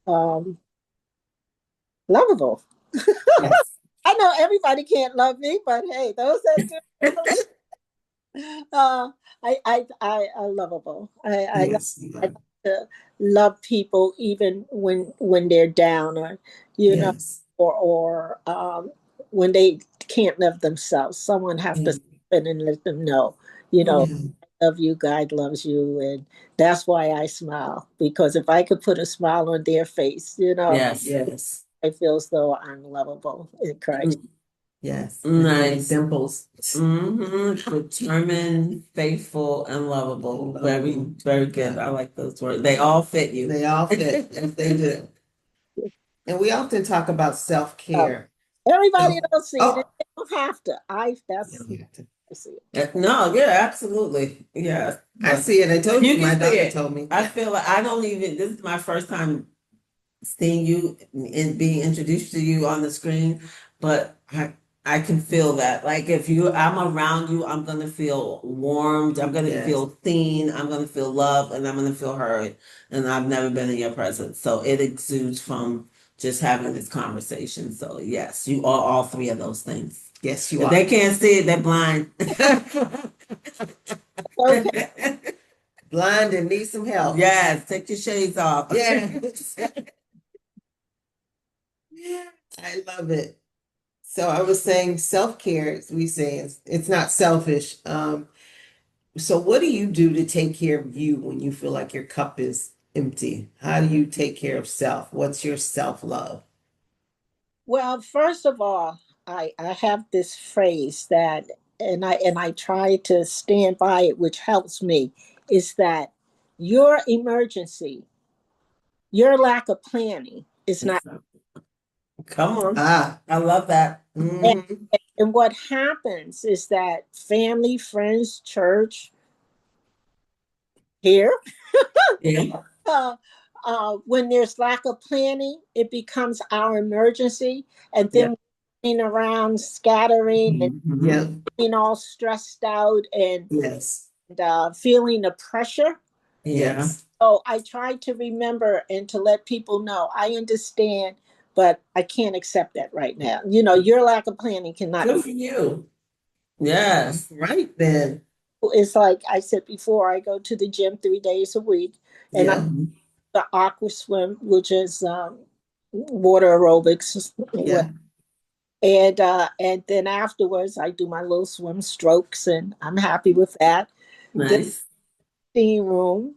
um, lovable. Yes. I know everybody can't love me, but hey, those that do, uh, I lovable. Yes. I like to love people even when they're down, or you know, Yes. or when they can't love themselves. Someone have to Yeah. step in and let them know, you know, Yeah. I love you, God loves you, and that's why I smile, because if I could put a smile on their face, Yes. Yes. I feel as though I'm lovable in Christ. Yes. Nice. Dimples. Determined, faithful, and lovable. Very, very good. I like those words. They all fit you. They all fit. Yes, they do. And we often talk about self-care. Everybody else see it. Oh, They don't have to. you That's don't have to. I see it. No, yeah, absolutely. Yeah. I see it. I told you, You my can see doctor it. told me. I feel like I don't even, this is my first time seeing you and being introduced to you on the screen, but I can feel that. Like if I'm around you, I'm gonna feel warmed. I'm gonna Yes. feel seen. I'm gonna feel loved, and I'm gonna feel heard. And I've never been in your presence, so it exudes from just having this conversation. So yes, you are all three of those things. Yes, you If are. they can't see it, they're blind. Okay. Blind and need some help. Yes, take your shades off. Yes. I love it. So I was saying self-care, as we say, it's not selfish. So what do you do to take care of you when you feel like your cup is empty? How do you take care of self? What's your self-love? Well, first of all, I have this phrase that, and I try to stand by it, which helps me, is that your emergency, your lack of planning is not. Come on. Ah, I love that. And, and what happens is that family, friends, church, here, Yeah. when there's lack of planning, it becomes our emergency, and yeah. then we're running around scattering and Yeah. being all stressed out and Yes. feeling the pressure. Yeah. So I try to remember and to let people know I understand, but I can't accept that right now. Your lack of planning cannot Good be. for you. Yes. Right then. It's like I said before, I go to the gym 3 days a week, and I Yeah. the aqua swim, which is water aerobics. Yeah. And then afterwards, I do my little swim strokes, and I'm happy with that. Then Nice. steam room,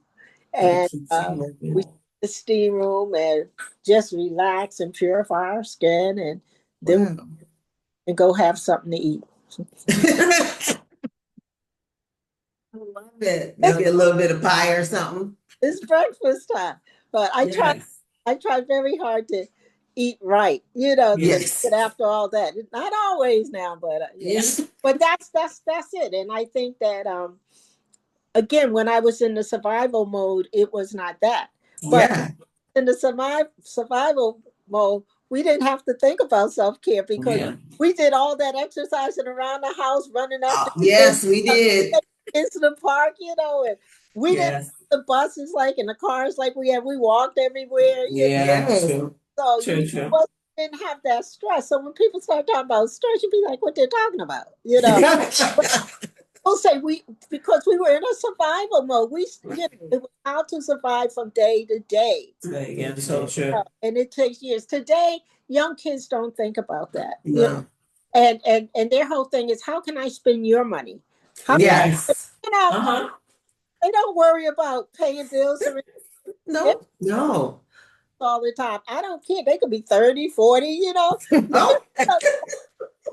That and keeps you we moving. the steam room and just relax and purify our skin, and then Wow. and go have something to eat. I love it. Maybe a little bit of pie or something. It's breakfast time, but Yes. I try very hard to eat right. Yes. After all that, not always now, but Yes. but that's it. And I think that again, when I was in the survival mode, it was not that. But Yeah. in the survival mode, we didn't have to think about self care because Yeah. we did all that exercising around the house, running up Oh, and yes, we did. into the park, and we didn't Yes. the buses like and the cars like we had. We walked everywhere, Yeah. Yes. True. so True. True. didn't have that stress. So when people start talking about stress, you'd be like, what they're talking about, We'll say because we were in a survival mode. It was how to survive from day to day. Yeah. So true. And it takes years. Today, young kids don't think about that. No. And their whole thing is, how can I spend your money? How Yes. you know Uh-huh. they don't worry about paying bills or No. No. all the time. I don't care. They could be 30, 40, Oh.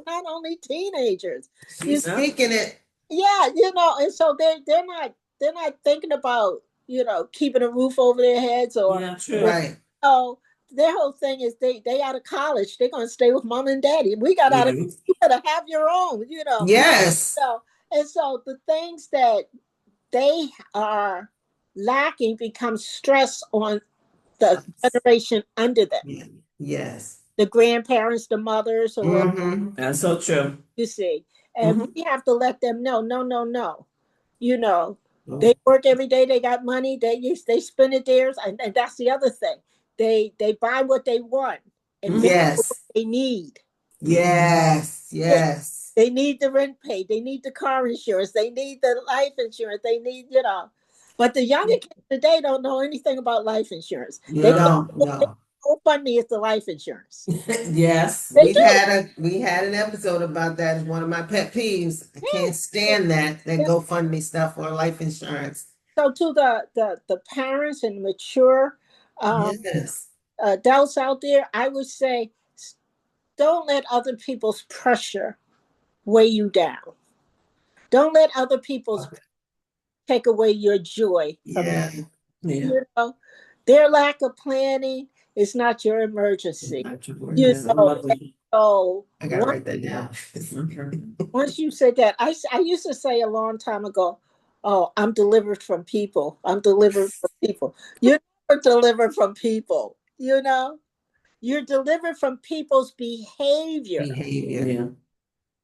not only teenagers. She's speaking it. Yeah, and so they're not thinking about, keeping a roof over their heads or Right. oh, their whole thing is they out of college. They're gonna stay with mom and daddy. We got out of you gotta have your own. Yes. And so the things that they are lacking become stress on the generation under them. Yes. The grandparents, the mothers, or That's so true. you see. And we have to let them know, no, no, no. They work every day, they got money, they spend it theirs, and that's the other thing. They buy what they want and yes, what they need. Yes. Yes. They need the rent paid, they need the car insurance, they need the life insurance, they need, But the younger kids today don't know anything about life insurance. They don't know. GoFundMe is the life insurance. Yes. We had an episode about that. It's one of my pet peeves. I can't stand that GoFundMe stuff or life insurance. So to the parents and mature yes. adults out there, I would say, don't let other people's pressure weigh you down. Don't let other people's take away your joy from you. Their lack of planning is not your emergency. So I gotta write that down. Once you said that, I used to say a long time ago, oh, I'm delivered from people. I'm delivered from people. You're never delivered from people, You're delivered from people's behavior. Yeah.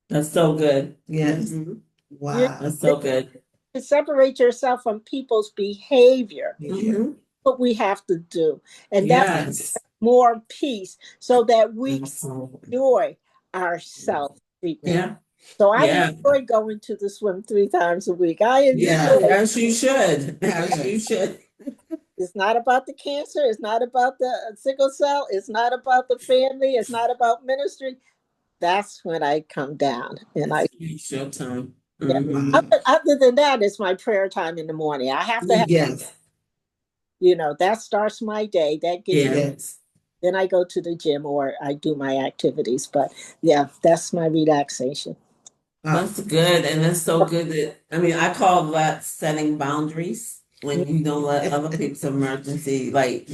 That's so good. Yes. Wow. That's so good. To separate yourself from people's behavior. What we have to do. And that's more peace so that we enjoy ourselves. Yeah. So I enjoy going to the swim 3 times a week. I enjoy as you should. As you should. It's not about the cancer. It's not about the sickle cell. It's not about the family. It's not about ministry. That's when I come down and it's your time. Other than that, it's my prayer time in the morning. I have to have, that starts my day. That gives then I go to the gym or I do my activities. But that's my relaxation. That's good. And that's so good that, I call that setting boundaries when you don't let other people's emergency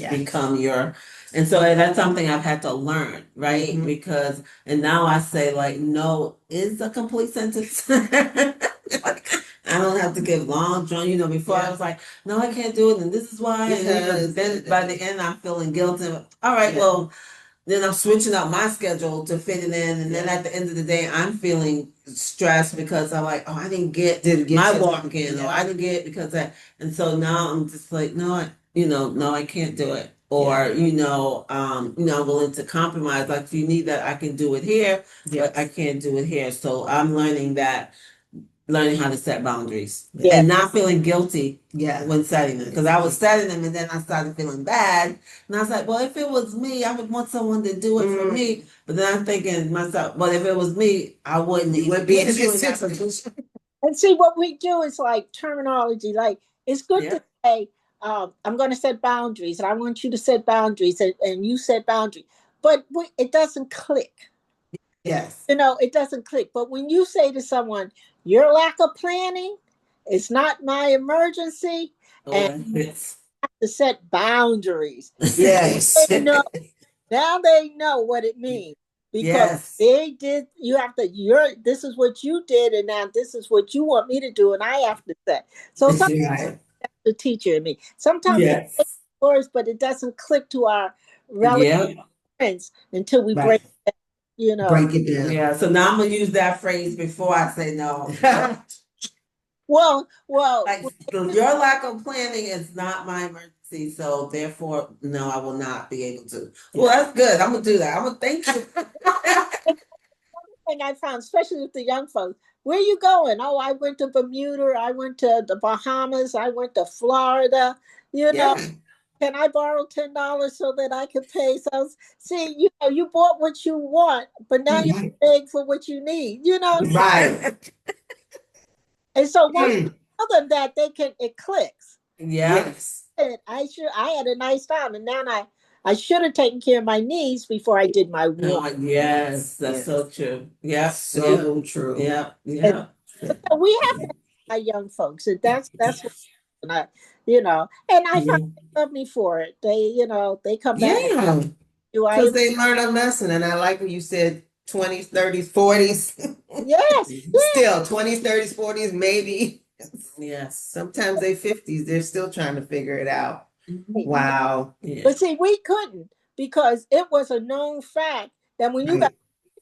become your, and so that's something I've had to learn, right? Because, and now I say no is a complete sentence. I don't have to give long drawn, before I was like, no, I can't do it. And this is why. And then by the end, I'm feeling guilty. All right, well, then I'm switching up my schedule to fit it in. And then at the end of the day, I'm feeling stressed because I'm like, oh, I didn't get my walk in, or I didn't get it because that. And so now I'm just like, no, no, I can't do it. Or, I'm willing to compromise. Like, if you need that, I can do it here, but I can't do it here. So I'm learning how to set boundaries and not feeling guilty when setting them. Because I was setting them and then I started feeling bad. And I was like, well, if it was me, I would want someone to do it for me. But then I'm thinking to myself, well, if it was me, I wouldn't even be in that position. And see, what we do is like terminology. Like, it's good to say, I'm going to set boundaries and I want you to set boundaries and you set boundaries. But it doesn't click. Yes. It doesn't click. But when you say to someone, your lack of planning is not my emergency, and you have to set boundaries. Yes. Now they know what it means. Because they did, this is what you did, and now this is what you want me to do, and I have to say. So sometimes that's the teacher in me. Sometimes it's words, but it doesn't click to our relative friends until we break it. Break it down. Yeah, so now I'm gonna use that phrase before I say no. Well, your lack of planning is not my emergency, so therefore, no, I will not be able to. Well, that's good. I'm gonna do that. I'm gonna thank you. One thing I found, especially with the young folks, where are you going? Oh, I went to Bermuda. I went to the Bahamas. I went to Florida. Can I borrow $10 so that I can pay? So see, you bought what you want, but now you're paying for what you need. Right. And so once you tell them that, it clicks. Yes. I had a nice time, and now I should have taken care of my needs before I did my Oh, wants. yes, that's Yes. so true. Yeah, So true. yeah, And yeah. so we have to have our young folks, and that's what I, and I find they love me for it. They, they come back. Yeah, Do I? because they learn a lesson. And I like when you said 20s, 30s, 40s. Yes. Still 20s, 30s, 40s, maybe. Yes. Sometimes they 50s, they're still trying to figure it out. Mhm. Wow. Yeah. But see, we couldn't because it was a known fact that when you got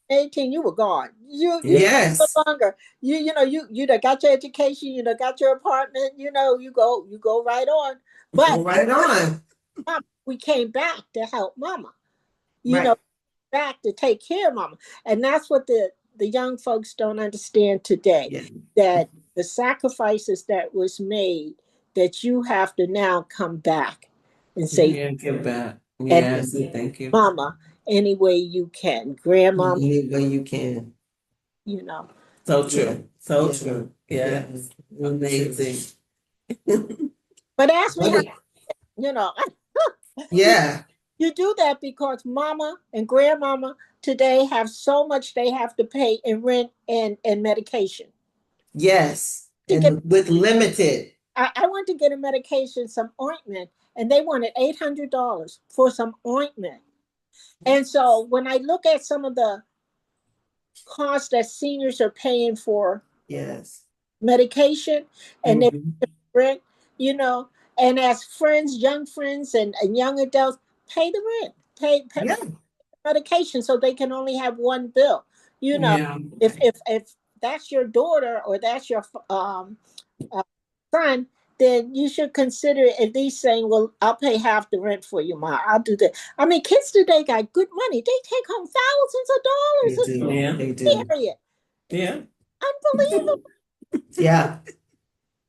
Right. 18, you were gone. You no Yes. longer. You done got your education, you done got your apartment, you go right on. But Go right on. we came back to help mama. You Right. know, back to take care of mama. And that's what the young folks don't understand today. Yeah. That the sacrifices that was made, that you have to now come back and say, Yeah, give back. and Yes, thank you. mama any way you can. Grandma, Any way you can. you know. So Yeah. true. So Yeah. true. Yeah. Yes. Amazing. But ask me how, Funny. you know, Yeah. you do that because mama and grandmama today have so much they have to pay in rent and medication. Yes. To get And with limited. I went to get a medication, some ointment, and they wanted $800 for some ointment. And so when I look at some of the costs that seniors are paying for Yes. medication and their Mhm. rent, you know, and as friends, young friends and young adults, pay the rent, pay Yeah. medication so they can only have one bill. You know, Yeah. if that's your daughter or that's your uh, son, then you should consider at least saying, "Well, I'll pay half the rent for you, ma. I'll do that." I mean, kids today got good money; they take home thousands of They dollars do. Yeah. They a do. period. Yeah. Unbelievable. Yeah.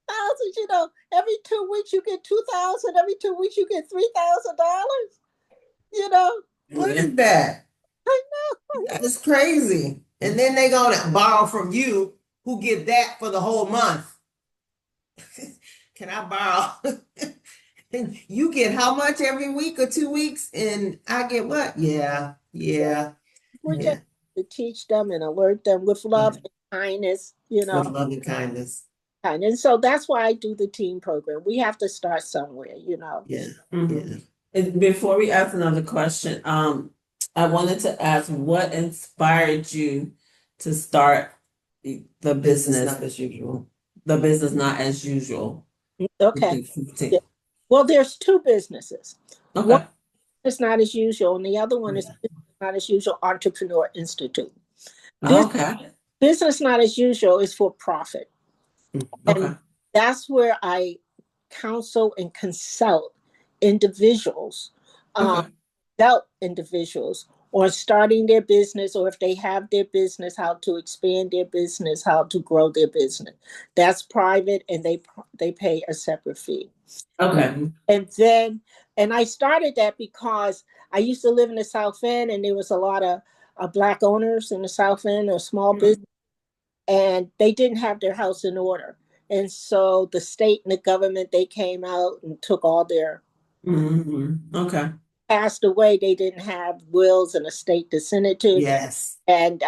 Thousands, every 2 weeks you get 2,000. Every 2 weeks you get $3,000. You know, What Yeah. is that? I know. That is crazy. And then they gonna borrow from you who get that for the whole month. Can I borrow? And you get how much every week or 2 weeks? And I get what? Yeah. Yeah. We're Yeah. just to teach them and alert them with love Right. and kindness. With love and kindness. And so that's why I do the team program. We have to start somewhere. Yeah. Mhm. Yeah. And before we ask another question, I wanted to ask what inspired you to start the Business business, not as usual. the business not as usual. Okay. Yeah. Well, there's two businesses. One Okay. is not as usual, and the other one is not as usual. Entrepreneur Institute. Okay. Business not as usual is for profit, and Okay. that's where I counsel and consult individuals, um, Okay. adult individuals, on starting their business, or if they have their business, how to expand their business, how to grow their business. That's private, and they pay a separate fee. Okay. And I started that because I used to live in the South End, and there was a lot of Black owners in the South End or small business, and they didn't have their house in order. And so the state and the government, they came out and took all their Okay. passed away. They didn't have wills and estate to send it to. Yes. And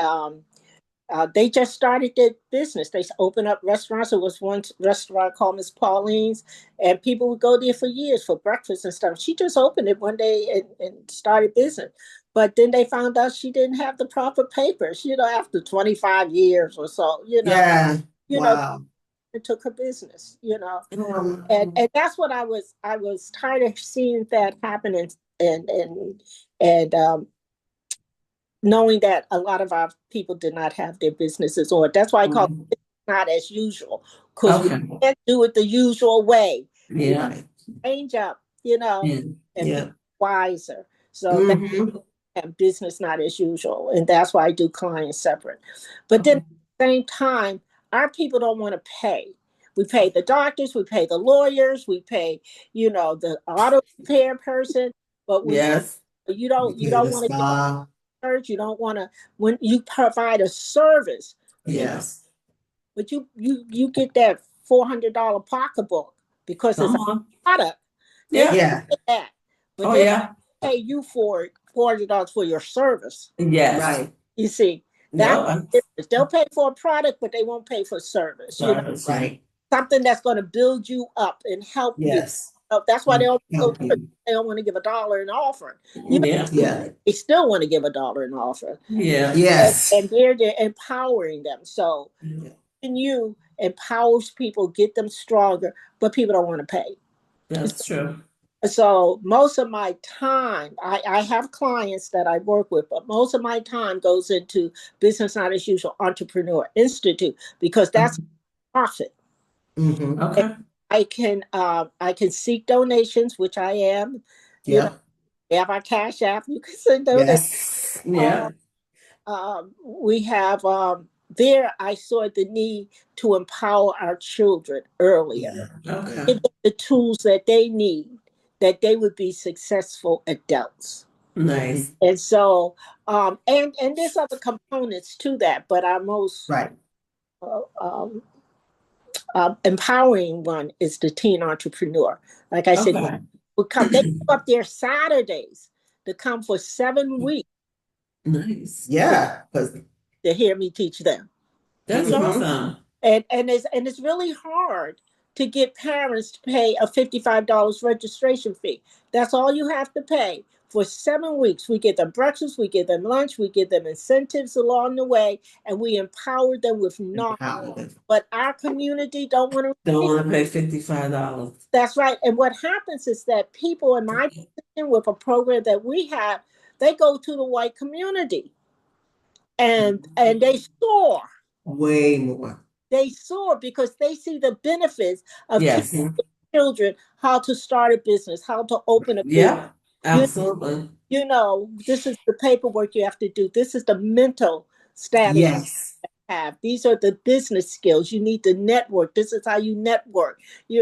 they just started their business. They opened up restaurants. There was one restaurant called Miss Pauline's, and people would go there for years for breakfast and stuff. She just opened it one day and started business. But then they found out she didn't have the proper papers, after 25 years or so, Yeah. you know, Wow. it took her business. And that's what I was tired of seeing that happen and knowing that a lot of our people did not have their businesses on. That's why I call it not as usual, because we Okay. can't do it the usual way. We Yeah. change up, Yeah. and Yeah. be wiser. So that Mm-hmm. and business not as usual, and that's why I do clients separate. But then at the same time, our people don't want to pay. We pay the doctors, we pay the lawyers, we pay, the auto repair person, but when Yes. you don't The want to get spa. hurt, you don't want to when you provide a service, Yes. but you get that $400 pocketbook because it's Come a on. product. They Yeah. Yeah. get that, but Oh they yeah. pay you for $400 for your service. Yes. Right. You see, that's No, the difference. They'll pay for a product, but they won't pay for service. Right. Something that's going to build you up and help you. Yes. That's why they don't Help you. want to give $1 in offering. Yeah. They still want to give $1 in offering. Yeah. Yes. And they're empowering them. So Yeah. you empowers people, get them stronger, but people don't want to pay. That's true. So most of my time, I have clients that I work with, but most of my time goes into Business Not As Usual Entrepreneur Institute because that's profit. Mm-hmm. Okay. I can seek donations, which I am. You know, Yeah. we have our Cash App. You can send donations. Yes. Yeah. We have there. I saw the need to empower our children earlier, Okay. give them the tools that they need, that they would be successful adults. Nice. And so, and there's other components to that, but our most Right. uh, um, empowering one is the teen entrepreneur. Like I said, Okay. they come up there Saturdays to come for 7 weeks Nice. Yeah. Because to hear me teach them. That's awesome. And it's really hard to get parents to pay a $55 registration fee. That's all you have to pay for 7 weeks. We give them breakfast, we give them lunch, we give them incentives along the way, and we empower them with knowledge. But our community don't want to pay $55. That's right. And what happens is that people in my position with a program that we have, they go to the white community and they soar. Way more. They soar because they see the benefits of Yes. children, how to start a business, how to open a business. Yeah. Absolutely. This is the paperwork you have to do. This is the mental status Yes. you have. These are the business skills. You need to network. This is how you network. We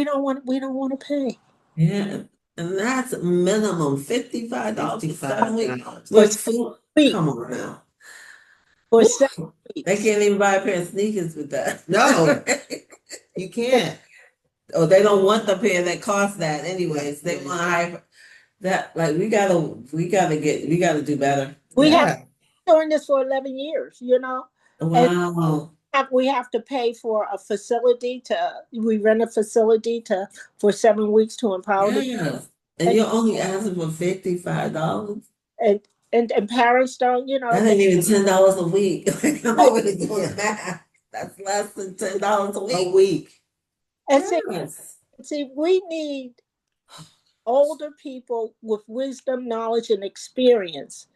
don't want to pay. Yeah. And that's minimum $55 for 7 weeks. $55. With food. Come on now. For Woo. 7 weeks. They can't even buy a pair of sneakers with that. No. You can't. Or they don't want the pair that costs that anyways. They want to hire that. Like we gotta do better. We have Yeah. been doing this for 11 years, and Wow. we have to pay for a facility we rent a facility for 7 weeks to empower the Yes. And you're only asking for $55. and parents don't, That ain't even $10 a week. I'm already doing that. That's less than $10 a A week. week. and Yes. see, we need older people with wisdom, knowledge, and experience,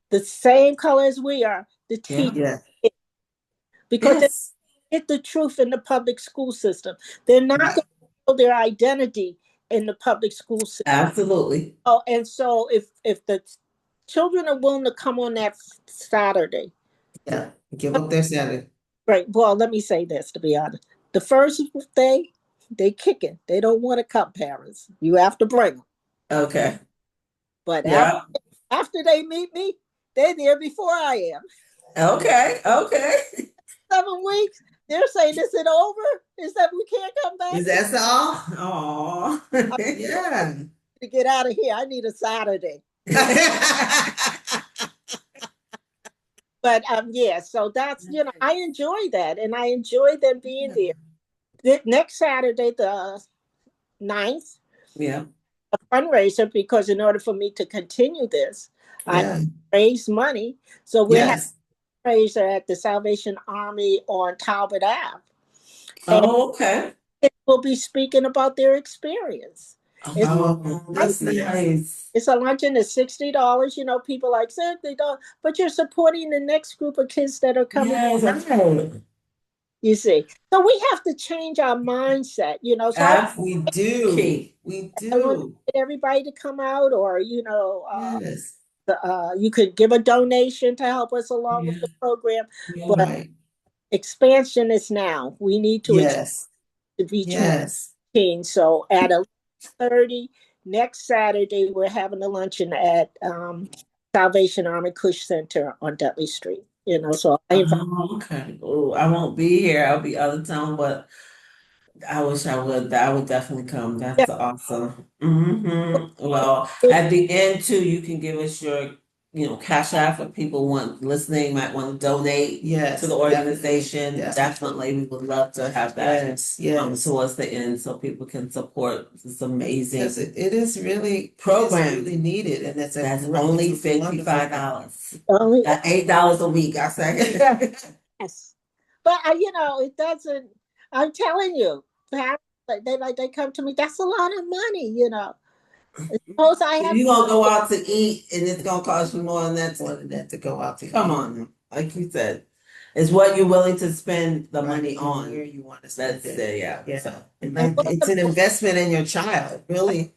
the same color as we are, to teach Yeah. because Yes. they get the truth in the public school system. They're not going to know their identity in the public school system. Absolutely. Oh, and so if the children are willing to come on that Saturday, Yeah. Give up their Saturday. right? Well, let me say this, to be honest. The first day, they kick it. They don't want to come, parents. You have to bring them. Okay. But Yeah. after they meet me, they're there before I am. Okay. Okay. 7 weeks, they're saying, is it over? Is that we can't come back? Is that all? Aw. Yeah. To get out of here, I need a Saturday. But yeah, so that's, I enjoy that, and I enjoy them being there. Next Saturday, the 9th, Yeah. a fundraiser, because in order for me to continue this, I raise money. So we have a fundraiser at the Salvation Army on Talbot Ave. Oh, okay. And we'll be speaking about their experience. Oh, that's nice. It's a luncheon. It's $60. People like $60, but you're supporting the next group of kids that are coming. Yes. You see, so we have to change our mindset. So We do. We I want do. everybody to come out, or Yes. you could give a donation to help us along with the program. But Right. expansion is now. We need to expand to reach more teens. So at 11:30 next Saturday, we're having a luncheon at Salvation Army Cush Center on Dudley Street. So I invite. Okay. Oh, I won't be here. I'll be out of town, but I wish I would. I would definitely come. Yeah. That's awesome. Well, at the end too, you can give us your, cash app for people want listening, might want to donate Yes, to the organization. Definitely, we would love to have that towards the end so people can support this amazing Because it is really program. really needed, and That's only $55. Only, $8 a week, I say. yes. But it doesn't. I'm telling you, parents, they come to me. That's a lot of money. Suppose I have. You gonna go out to eat and it's gonna cost you more than that more than that to go out to eat. come on, like you said, it's what you're willing to spend the money on. Where you want to spend That's it. yeah. So, And And it's an investment in your child, really.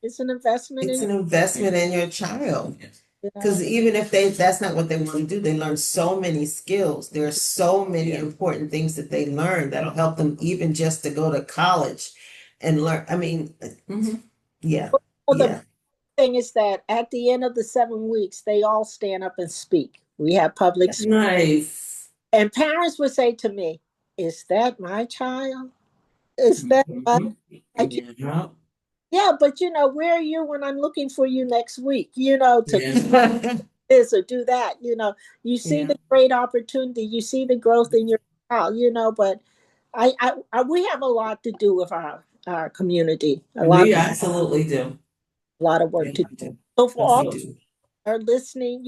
it's an investment It's in an investment in your child. you Because know. even if that's not what they want to do, they learn so many skills. There are so many important things that they learn that'll help them even just to go to college and learn. I mean, yeah, Well, yeah. the thing is that at the end of the 7 weeks, they all stand up and speak. We have public speaking. nice. And parents would say to me, "Is that my child? Is that my Yeah. Yeah, but where are you when I'm looking for you next week? To Yeah. this or do that. You see Yeah. the great opportunity, you see the growth in your child. But we have a lot to do with our community. We absolutely do. A lot of work Yeah, to do. we do. So for Yes, all we do. who are listening,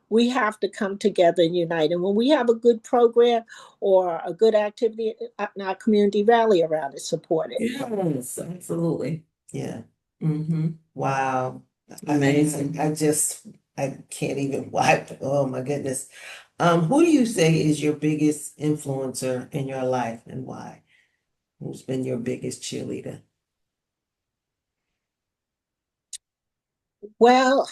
we have to come together and unite. And when we have a good program or a good activity in our community, rally around it, support it. Yes, absolutely. Yeah. Mm-hmm. Wow. Amazing. I can't even wipe. Oh my goodness. Who do you say is your biggest influencer in your life and why? Who's been your biggest cheerleader? Well,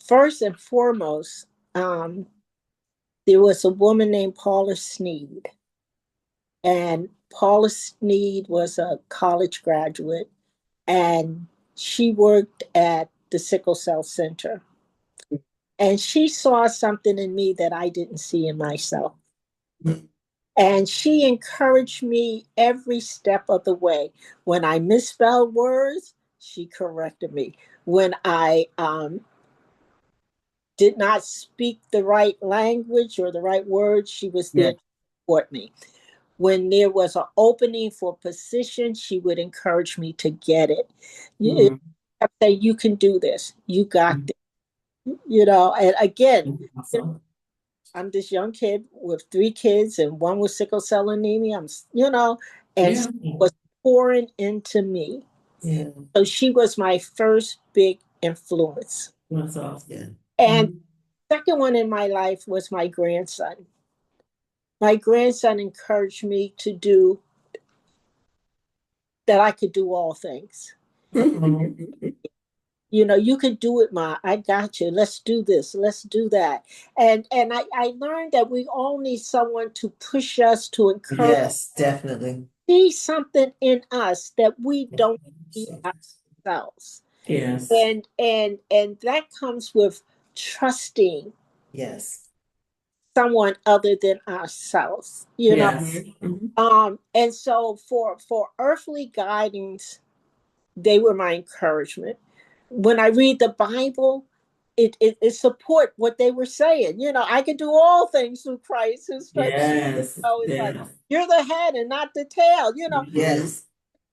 first and foremost, there was a woman named Paula Sneed. And Paula Sneed was a college graduate, and she worked at the Sickle Cell Center. And she saw something in me that I didn't see in myself. And she encouraged me every step of the way. When I misspelled words, she corrected me. When I did not speak the right language or the right words, she was there to support me. When there was an opening for position, she would encourage me to get it. You say, you can do this. You got this. And again, Awesome. I'm this young kid with 3 kids and one with sickle cell anemia. And she was pouring into me. Yeah. So she was my first big influence. That's awesome. And second one in my life was my grandson. My grandson encouraged me to do that. I could do all things. You could do it, Ma. I got you. Let's do this. Let's do that. And I learned that we all need someone to push us, to encourage, Yes, definitely. see something in us that we don't see ourselves. Yes. And that comes with trusting Yes. someone other than ourselves. Yes. And so for earthly guidance, they were my encouragement. When I read the Bible, it support what they were saying. I can do all things through Christ who strengthens. Yes. It's like, you're the head and not the tail. Yes.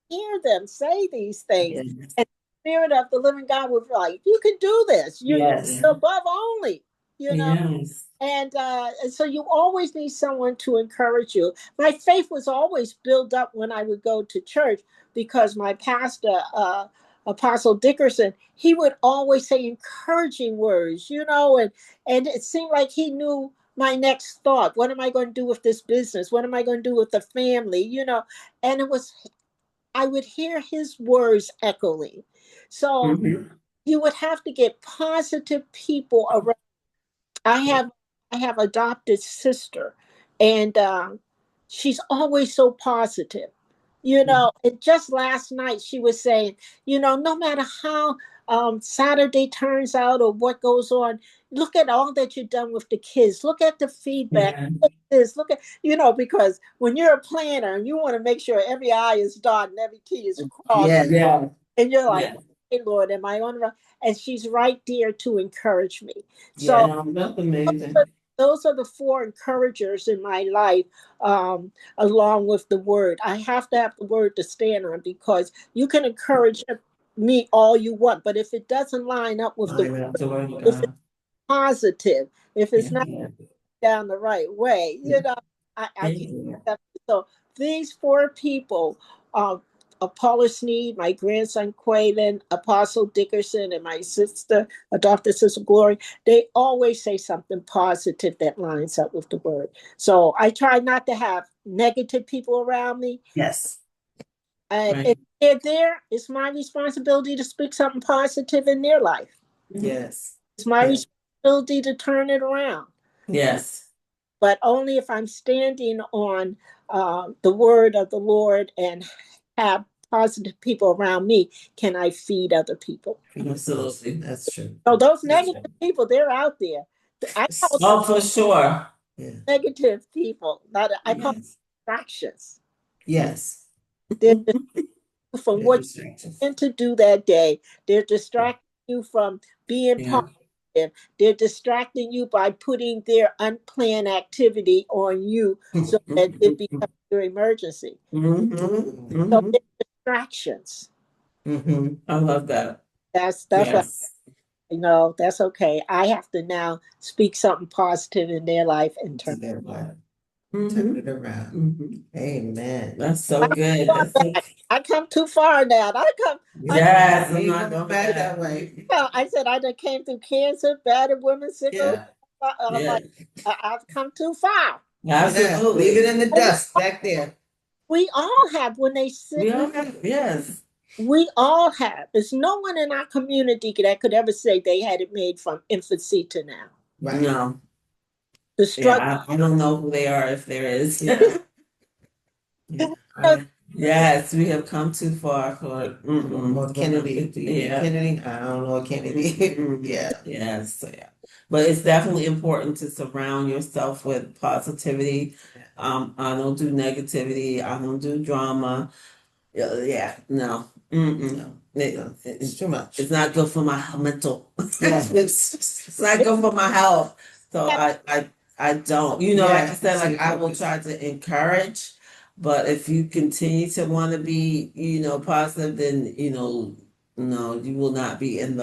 Hear them say these things, Yes. and the Spirit of the living God was like, you can do this. You're Yes. above only. Yes. And so you always need someone to encourage you. My faith was always built up when I would go to church because my pastor, Apostle Dickerson, he would always say encouraging words, and it seemed like he knew my next thought. What am I going to do with this business? What am I going to do with the family? And I would hear his words echoing. So you would have to get positive people around. I have I have adopted sister, and she's always so positive. And just last night she was saying, no matter how Saturday turns out or what goes on, look at all that you've done with the kids. Look at the feedback. Yeah. Look at this. Look at, because when you're a planner and you want to make sure every I is dotted and every T is crossed, Yeah. Yeah. and you're like, Yeah. hey, Lord, am I on the right? And she's right there to encourage me. So Yeah. That's amazing. those are the four encouragers in my life, along with the word. I have to have the word to stand on, because you can encourage me all you want, but if it doesn't line up with the, That's the word of if it's God. positive, if it's not Yeah. down the right way, I can't Yeah. accept it. So these four people, uh, Paula Sneed, my grandson Quaylen, Apostle Dickerson, and my sister, Dr. Sister Glory, they always say something positive that lines up with the word. So I try not to have negative people around me. Yes. And Right. if they're there, it's my responsibility to speak something positive in their life. Yes. It's my Yeah. responsibility to turn it around. Yes. But only if I'm standing on the word of the Lord and have positive people around me can I feed other people. Absolutely. That's true. So those That's negative people, they're out there. I call them Oh, for sure. Yeah. negative people. Not I call them Yes. distractions. Yes. They're from They're what distractions. you meant to do that day. They're distracting you from being Yeah. positive. They're distracting you by putting their unplanned activity on you so that it becomes your emergency. Mm-hmm. So Mm-hmm. they're distractions. Mm-hmm. I love that. That's what, Yes. that's okay. I have to now speak something positive in their life and To turn. their life. Mm-hmm. Turn it around. Mm-hmm. Amen. That's so good. Far That's so, back. I come too far now. yes, I'm You not go going back back. that way. I said I done came through cancer, battered women, sickle. Yeah. I'm Yeah. like, I've come too far. Yeah. Leave Absolutely. it in the dust back there. We all have when they sit. We all have, yes. We all have. There's no one in our community that could ever say they had it made from infancy to now. Right. No. The struggle. Yeah, I don't know who they are if there is. Yeah. Yes, we have come too far for Kennedy. Yeah. Kennedy. I don't know Kennedy. Yeah. Yes, yeah. But it's definitely important to surround yourself with positivity. I don't do negativity. I don't do drama. Yeah, no. No. It's It's too much. it's not good for my mental. Yeah. It's not good for my health. So I don't. Like I said, like I will try to encourage, but if you continue to want to be, positive, then no, you will not be in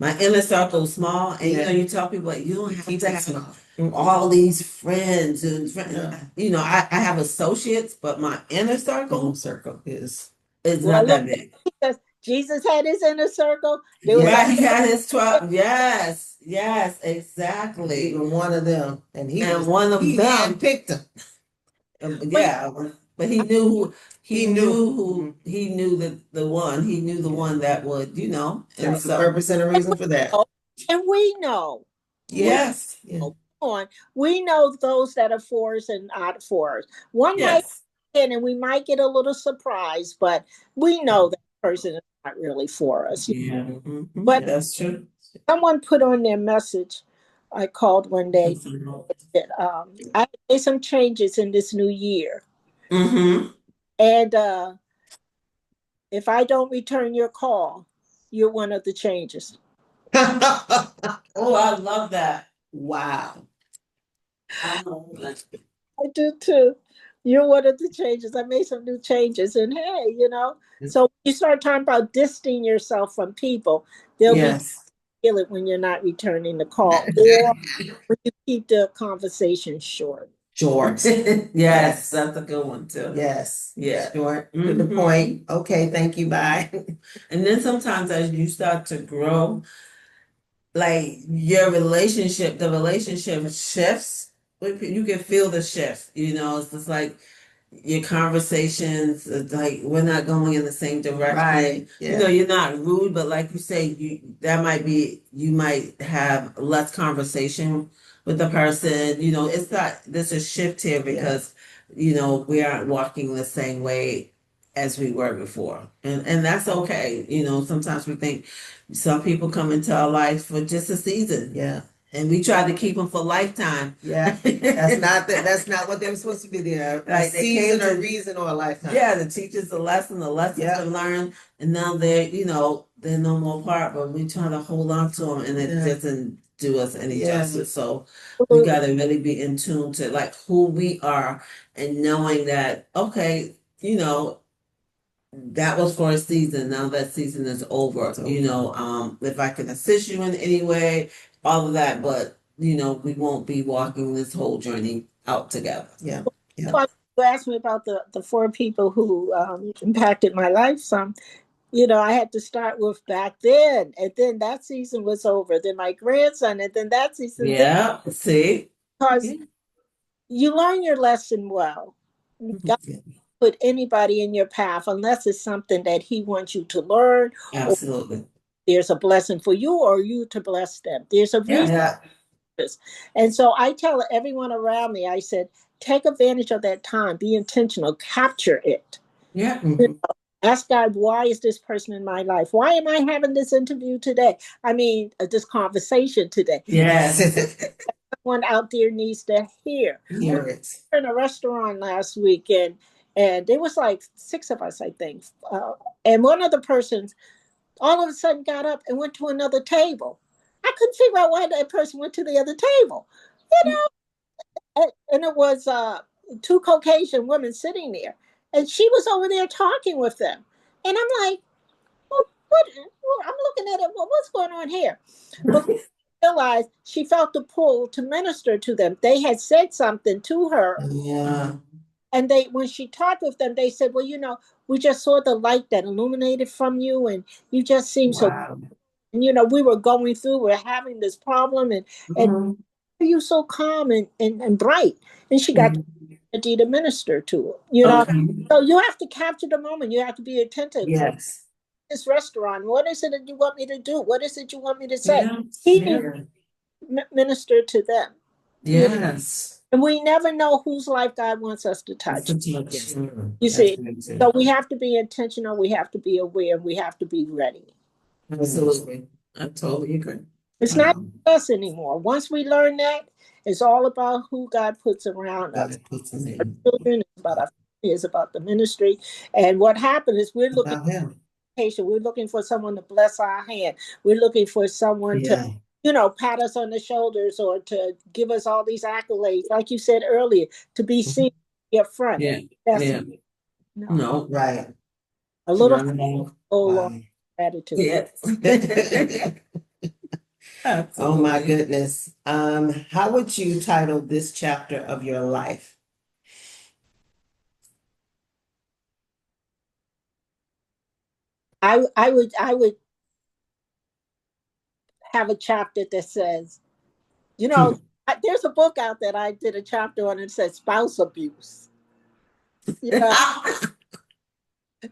my inner circle is small, and Yeah. you tell people like you don't have Keep to it have small. all these friends and No. I have associates, but my inner circle Circle is. is Well, not that look, big. Jesus had his inner circle. There was Right, he had his 12. Yes, yes, exactly. Even one of them, and he He handpicked them. yeah, but he knew who He knew. he knew the one he knew the one that would There and was a so purpose and a reason for that. and we know. yes, Yeah. On. We know those that are for us and not for us. One might yes, in and we might get a little surprised, but we know that person is not really for us. yeah, But that's true. someone put on their message, I called one day, that I made some changes in this new year. Mm-hmm. And if I don't return your call, you're one of the changes. Oh, I love that. Wow. I love that. I do too. You're one of the changes. I made some new changes. And hey, so you start talking about distancing yourself from people, they'll be Yes. feel it when you're not returning the call or when you keep the conversation short. Short. Yes, that's a good one too. Yes. Yeah. Short. To the point. Okay, thank you. Bye. And then sometimes as you start to grow, like the relationship shifts. You can feel the shift. It's just like your conversations, it's like we're not going in the same direction. Right. Yeah. You're not rude, but like you say, you might have less conversation with the person. It's not there's a shift here because we aren't walking the same way as we were before. And that's okay. You know, sometimes we think some people come into our lives for just a season. Yeah. And we try to keep them for lifetime. Yeah. That's not what they were supposed to be there. A Right, they season, came a to- reason, or a lifetime. Yeah, to teach us a lesson, the lessons Yeah. been learned, and now they're, you know, they're no more part, but we try to hold on to them, and it Yeah. doesn't do us any Yeah. justice. So we got to really be in tune to like who we are and knowing that, okay, you know, that was for a season. Now that season is over. It's over. You know, if I can assist you in any way, all of that, but you know, we won't be walking this whole journey out together. Yeah. Yeah. Well, you asked me about the four people who impacted my life some. You know, I had to start with back then, and then that season was over. Then my grandson, and then that season. Yeah, see? Because Yeah. you learn your lesson well. God Yeah. put anybody in your path unless it's something that He wants you to learn, or Absolutely. there's a blessing for you, or you to bless them. There's a reason. Yeah. And so I tell everyone around me, I said, take advantage of that time, be intentional, capture it. Yeah. Mhm. Ask God, why is this person in my life? Why am I having this interview today? I mean, this conversation today. Yes. Someone out there needs to hear. Hear We it. were in a restaurant last week, and there was like 6 of us, I think. And one of the persons all of a sudden got up and went to another table. I couldn't figure out why that person went to the other table. You know, and it was 2 Caucasian women sitting there, and she was over there talking with them. And I'm like, what? I'm looking at it. Well, what's going on here? But realized she felt the pull to minister to them. They had said something to her, Yeah. and they, when she talked with them, they said, "Well, you know, we just saw the light that illuminated from you, and you just seem so." Wow. And you know, we were going through, we're having this problem, and Mhm. you so calm and bright. And she got the opportunity to minister to her. You know, Okay. so you have to capture the moment. You have to be attentive. Yes. This restaurant, what is it that you want me to do? What is it you want me to say? Yeah. He needs Yeah. to minister to them. You know, Yes. and we never know whose life God wants us to That's touch. a touch. You see, Absolutely. so we have to be intentional. We have to be aware. We have to be ready. Absolutely. I totally agree. It's not us anymore. Once we learn that, it's all about who God puts around us. God puts in Our children, it's about our family, it's about the ministry. And what happened is we're looking about him. for patient. We're looking for someone to bless our hand. We're looking for someone to, Yeah. you know, pat us on the shoulders or to give us all these accolades, like you said earlier, to be seen up front. Yeah. That's Yeah. no, No. Right. a little No. go along Wow. attitude. Yes. Oh my Absolutely. goodness. How would you title this chapter of your life? I would have a chapter that says, you know, there's a book out that I did a chapter on. It says spouse abuse. You know,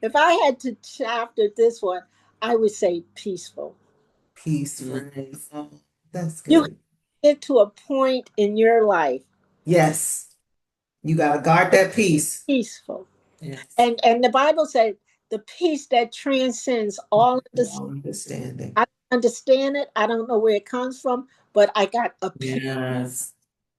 if I had to chapter this one, I would say peaceful. Peaceful. Oh, that's You good. get to a point in your life Yes. You got to guard that peace. peaceful, Yes. and the Bible said the peace that transcends all Understanding. I don't understand it. I don't know where it comes from, but I got a peace. Yes.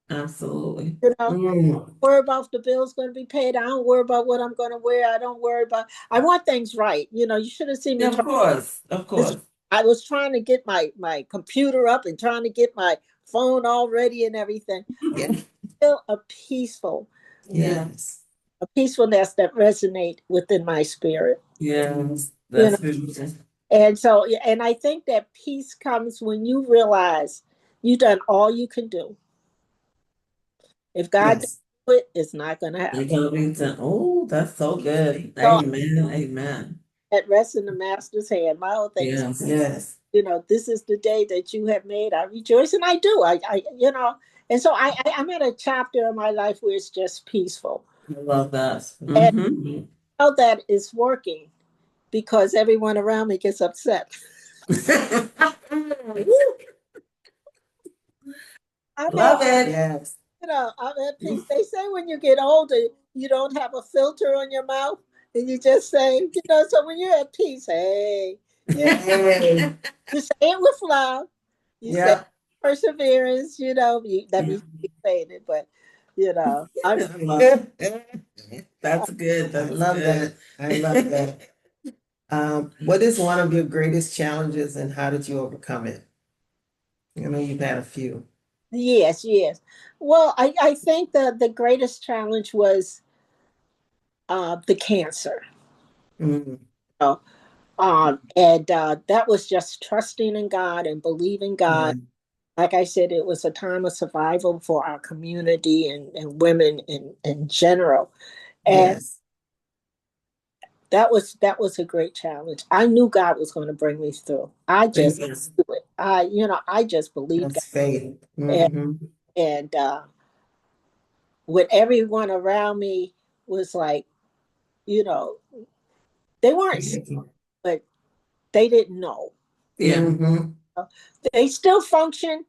Absolutely. You know, Mm. worry about if the bill's going to be paid. I don't worry about what I'm going to wear. I don't worry about. I want things right. You know, you should have seen me. Of course. Of course. I was trying to get my computer up and trying to get my phone all ready and everything. Yeah. Still a peaceful, Yes. a peacefulness that resonate within my spirit. Yes. You That's know, beautiful. and so and I think that peace comes when you realize you've done all you can do. If God doesn't Yes. do it, it's not going to You're happen. gonna be oh, that's so good. So Amen. Amen. at rest in the Master's hand. My whole thing is, Yes. Yes. you know, this is the day that you have made. I rejoice, and I do. You know, and so I'm at a chapter in my life where it's just peaceful, I love that. and Mm-hmm. I know that it's working because everyone around me gets upset. I'm Love at, it. Yes. you know, I'm at peace. They say when you get older, you don't have a filter on your mouth. And you just say, so when you're at peace, hey, Hey. you say it with love. You say Yeah. perseverance, that means you keep saying it, but I I'm love, that's good. I That's love good. that. I love that. What is one of your greatest challenges and how did you overcome it? I know you've had a few. yes, yes. Well, I think the greatest challenge was the cancer. Mm, So, and that was just trusting in God and believing God. yeah. Like I said, it was a time of survival for our community and women in general. And Yes. that was a great challenge. I knew God was going to bring me through. I just Amen. knew it. I just believed God. That's faith. And, Mm-hmm. and when everyone around me was like, you know, they weren't sick, but they didn't know. Yeah. Mm-hmm. They still functioned.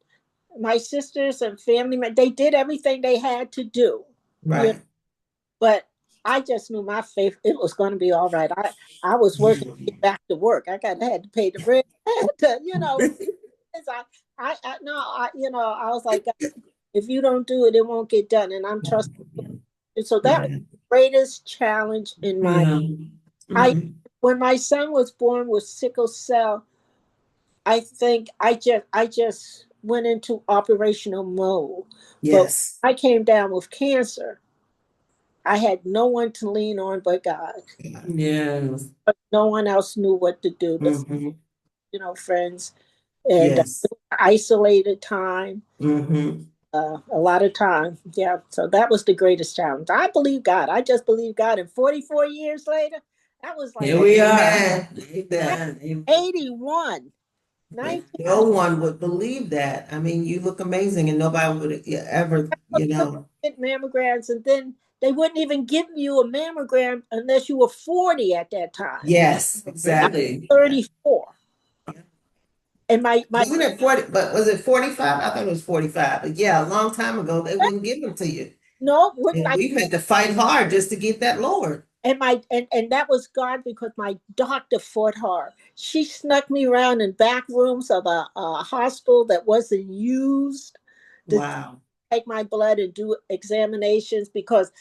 My sisters and family, they did everything they had to do. You know, Right. but I just knew my faith, it was going to be all right. I was working to get back to work. I had to pay the rent. I had to, no, I was like, if you don't do it, it won't get done. And I'm trusting. And so that was Right. the greatest challenge in my, Yeah. I, Hmm. when my son was born with sickle cell, I think I just went into operational mode. But Yes. I came down with cancer. I had no one to lean on but God. Yeah. Yes. But no one else knew what to do. Mm-hmm. Friends, and Yes. isolated time, Mm-hmm. a lot of time. Yeah, so that was the greatest challenge. I believe God. I just believe God. And 44 years later, that was like Here we are. Amen. Amen. Amen. 81, Yeah. 19. No one would believe that. I mean, you look amazing and nobody would ever, Get mammograms, and then they wouldn't even give you a mammogram unless you were 40 at that time. Yes, I'm exactly. 34. And my Wasn't it 40, but was it 45? I thought it was 45. But yeah, a long time ago, they wouldn't give them to you. no, wouldn't And I? we've had to fight hard just to get that lowered. And that was God, because my doctor fought hard. She snuck me around in back rooms of a hospital that wasn't used to Wow. take my blood and do examinations, because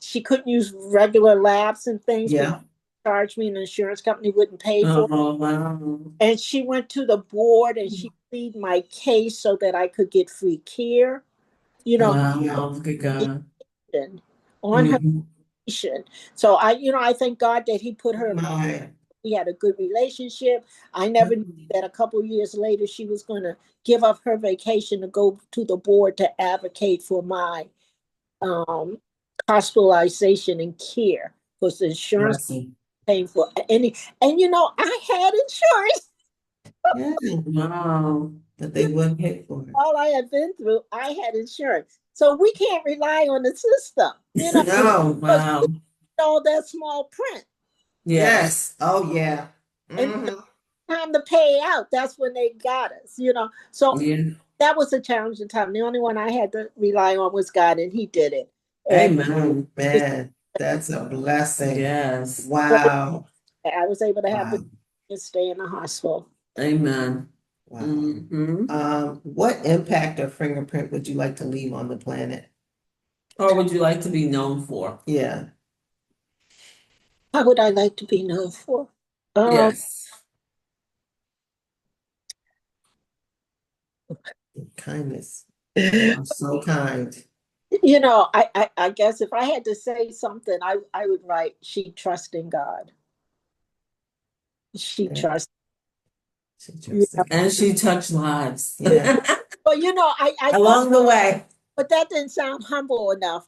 she couldn't use regular labs and things because Yeah. charged me, and the insurance company wouldn't pay for it. Oh, wow. And she went to the board and she pleaded my case so that I could get free care, you know, Wow. Look at God. on her Mm-hmm. patient. So I thank God that He put her. My. We had a good relationship. I never knew that a couple of years later she was going to give up her vacation to go to the board to advocate for my um, hospitalization and care, because the insurance Blessing. paying for any. And I had insurance. Yeah. Wow. But they wouldn't pay for it. All I had been through, I had insurance. So we can't rely on the system, No. because we Wow. know that small print. Yes. Yes. Oh, yeah. And Mm-hmm. time to pay out, that's when they got us. So Yeah. that was a challenging time. The only one I had to rely on was God, and He did it. And Amen. it's, Man, that's a blessing. Yes. Wow. I was able to have the Wow. kids stay in the hospital. Amen. Wow. Hmm. What impact or fingerprint would you like to leave on the planet? Or would you like to be known for? Yeah. How would I like to be known for? Um, Yes. Kindness. You are so kind. I guess if I had to say something, I would write, she trusts in God. She Yeah. trusts. She You just, know. And she touched lives yeah. But I thought, along the way. but that didn't sound humble enough.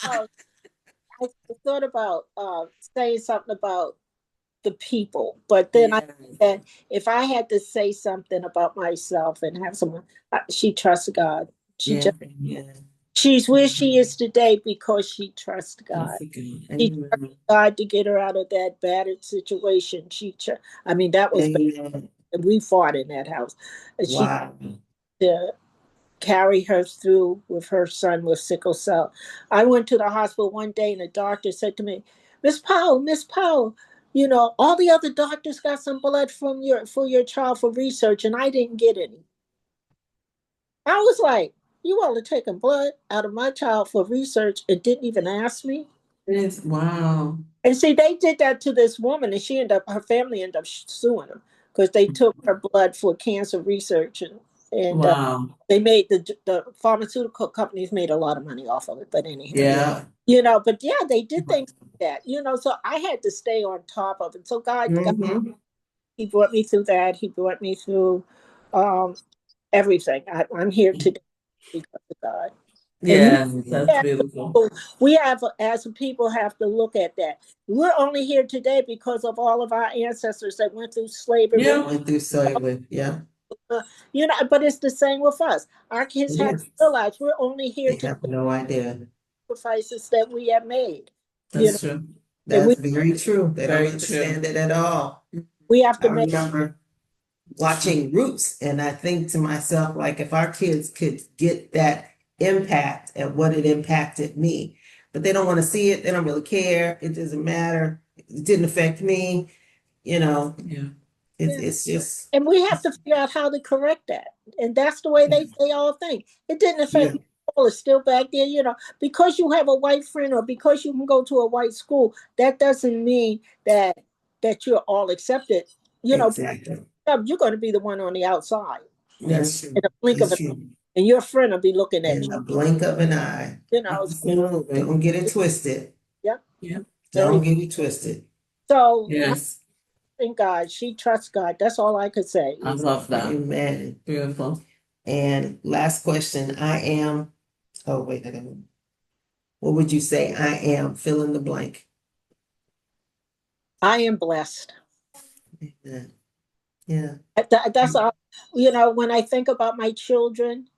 Uh, I thought about saying something about the people, but then I Yeah. said, if I had to say something about myself and have someone, she trusts God. She Yeah. just Yeah. she's where she is today because she trusts God. That's a good. She trusts Amen. God to get her out of that battered situation. I mean, that was bad. Amen. We fought in that house. And she Wow. uh, carry her through with her son with sickle cell. I went to the hospital one day and the doctor said to me, Miss Powell, you know, all the other doctors got some blood from for your child for research and I didn't get any. I was like, you all are taking blood out of my child for research and didn't even ask me. It's wow. And see, they did that to this woman, and her family ended up suing them because they took her blood for cancer research, and Wow. they made the pharmaceutical companies made a lot of money off of it. But anyhow, Yeah. you know, but yeah, they did things like that, you know. So I had to stay on top of it. So God, Mhm. He brought me through that. He brought me through um, everything. I'm here today because of God. And Yeah, that's yeah, beautiful. we have, as a people, have to look at that. We're only here today because of all of our ancestors that went through slavery. Yeah. Went through slavery. Yeah. You know, but it's the same with us. Our kids It have to is. realize we're only here They to have no idea. sacrifices that we have made. You know, That's true. and That's very true. They don't Very understand true. it at all. we have I to make. remember watching Roots, and I think to myself, like, if our kids could get that impact and what it impacted me, but they don't want to see it. They don't really care. It doesn't matter. It didn't affect me. You know, Yeah. Yeah. it's just, And we have to figure out how to correct that. And that's the way they all think. It didn't affect yeah, me. It's still back there, you know, because you have a white friend or because you can go to a white school, that doesn't mean that you're all accepted. You know, exactly. you're going to be the one on the outside That's in true. a blink of That's an true. and your friend will be looking at In a blink of an eye. you know. Absolutely. Don't get it twisted. Yeah, Yeah. Don't get it twisted. so I Yes. thank God. She trusts God. That's all I could say. I love that. Amen. Beautiful. And last question. Oh, wait, I didn't. What would you say? I am fill in the blank. I am blessed. Amen. Yeah. That's all. You know, when I think about my children,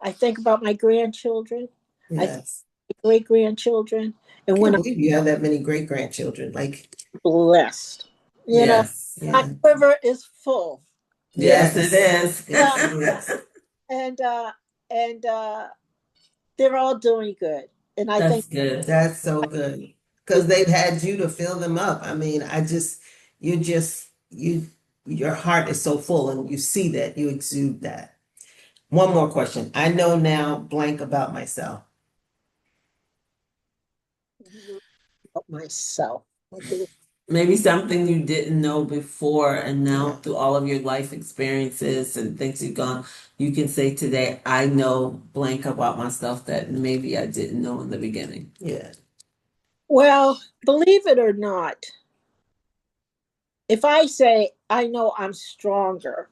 I think about my grandchildren. I think Yes. great grandchildren, I and can't when I'm believe you have that many great grandchildren. Like, blessed, you know, Yes. my yeah. quiver is full. Yes, it is. Yeah, Yes. and and they're all doing good, and I think That's good. That's so good. Because they've had you to fill them up. I mean, your heart is so full and you see that, you exude that. One more question. I know now blank about myself. about myself. Maybe something you didn't know before, and now Yeah. through all of your life experiences and things you've gone, you can say today, I know blank about myself that maybe I didn't know in the beginning. Yeah. Well, believe it or not, if I say I know I'm stronger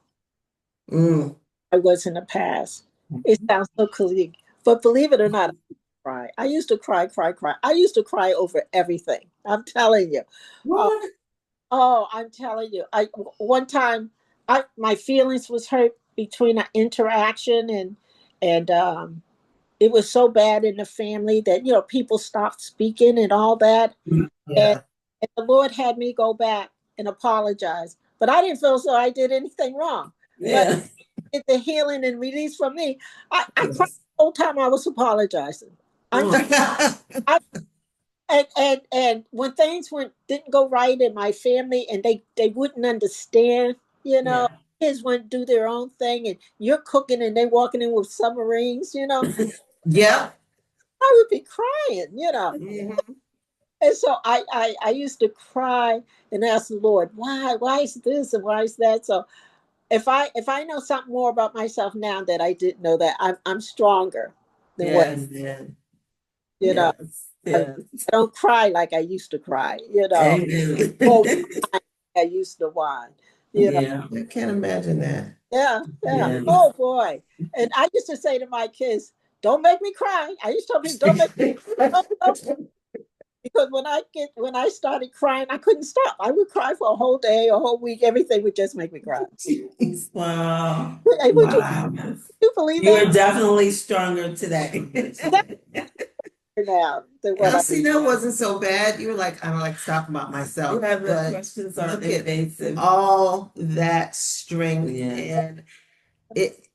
Mm. I was in the past, it sounds so cliche. But believe it or not, I cry. I used to cry, cry, cry. I used to cry over everything. I'm telling you. Uh, What? oh, I'm telling you. I one time, my feelings was hurt between an interaction and it was so bad in the family that people stopped speaking and all that. And, Yeah. and the Lord had me go back and apologize. But I didn't feel so I did anything wrong. But Yeah. get the healing and release from me. I cried Yes. the whole time I was apologizing. I'm t- I, and when things didn't go right in my family and they wouldn't understand, you know, Yeah. kids wouldn't do their own thing and you're cooking and they walking in with submarines, Yeah. I would be crying. Mhm. And so I used to cry and ask the Lord, why is this and why is that? So if I know something more about myself now that I didn't know, that I'm stronger than what Yes. Amen. you know. Yes. I, Yes. I don't cry like I used to cry, Amen. or whine like I used to whine, you know. Yeah. I can't imagine that. Yeah, yeah. Yeah. Oh boy. And I used to say to my kids, "Don't make me cry." I used to tell people, "Don't make don't, because when I started crying, I couldn't stop. I would cry for a whole day, a whole week. Everything would just make me cry. Wow. Would you, Wow. believe You that? are definitely stronger today. That's now than what Now, I. see, that wasn't so bad. You were like, I don't like to talk about myself, You have the but questions are look at invasive. all that strength Yeah. and it.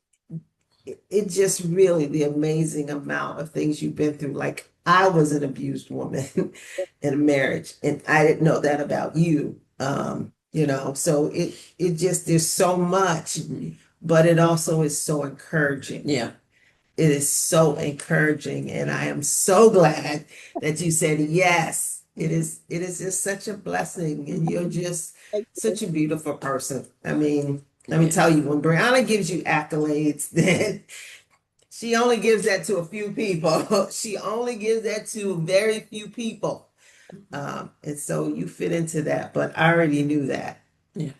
it just really the amazing amount of things you've been through. Like I was an abused woman in a marriage, and I didn't know that about you. So it just there's so much, but it also is so encouraging. Yeah. It is so encouraging, and I am so glad that you said yes. It is just such a blessing, and you're just such a beautiful person. I mean, let me tell you, when Brianna gives you accolades, then she only gives that to a few people. She only gives that to very few people. And so you fit into that, but I already knew that. Yeah.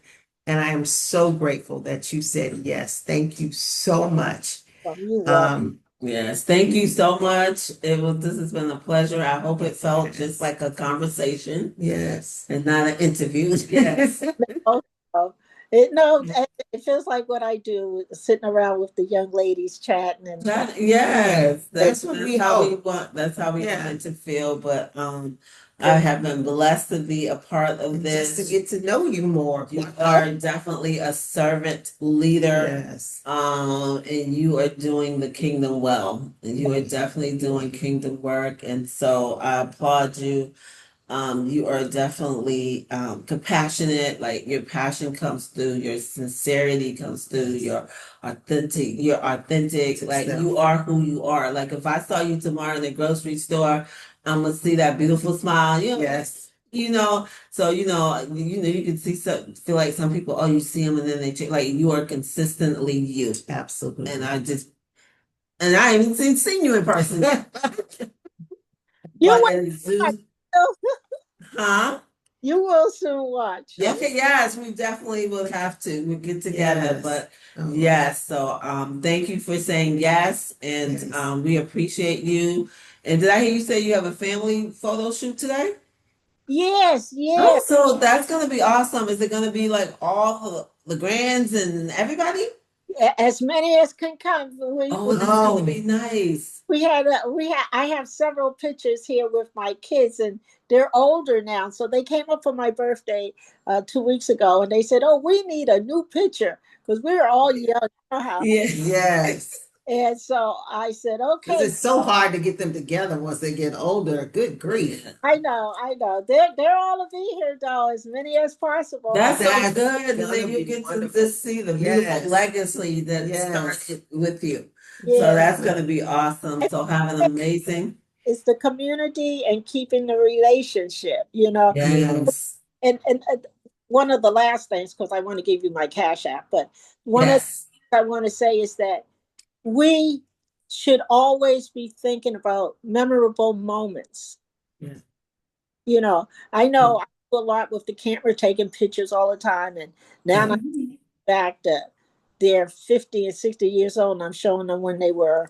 And I am so grateful that you said yes. Thank you so much. You welcome. Yes, thank you so much. This has been a pleasure. I hope it felt just like a conversation. Yes. And not an interview. Yes. No, it feels like what I do, sitting around with the young ladies chatting and Yes, that's what how we want. That's how we want it to feel. But I have been blessed to be a part of this. Just to get to know you more. You are definitely a servant leader. Yes. And you are doing the kingdom well. And you are definitely doing kingdom work. And so I applaud you. You are definitely compassionate, like your passion comes through, your sincerity comes through, you're authentic, like you are who you are. Like if I saw you tomorrow in the grocery store, I'm gonna see that beautiful smile. Yes. So you can feel like some people, oh, you see them and then they change. Like you are consistently you. Absolutely. And I haven't seen you in person. you But huh? You will soon watch. Okay, yes, we definitely will have to. We'll get together. Yes. But yes, so thank you for saying yes. And Yes. We appreciate you. And did I hear you say you have a family photo shoot today? Yes, Oh, yes. so that's gonna be awesome. Is it gonna be like all the grands and everybody? As many as can come. Oh, that's gonna be nice. I have several pictures here with my kids, and they're older now. So they came up for my birthday 2 weeks ago, and they said, "Oh, we need a new picture because we were all young." You know how? Yes. And so I said, Because "Okay." it's so hard to get them together once they get older. Good grief. I know. They're all to be here though, as many as possible. That's so That's good. And gonna then you be get to wonderful. just see the beautiful Yes. legacy that Yes. started with you. So Yeah, that's gonna be awesome. So have an amazing. it's the community and keeping the relationship. Yes. And one of the last things, because I want to give you my cash app, but one of the Yes. things I want to say is that we should always be thinking about memorable moments. Yeah. I know I do a lot with the camera, taking pictures all the time, and now I'm back that they're 50 and 60 years old, and I'm showing them when they were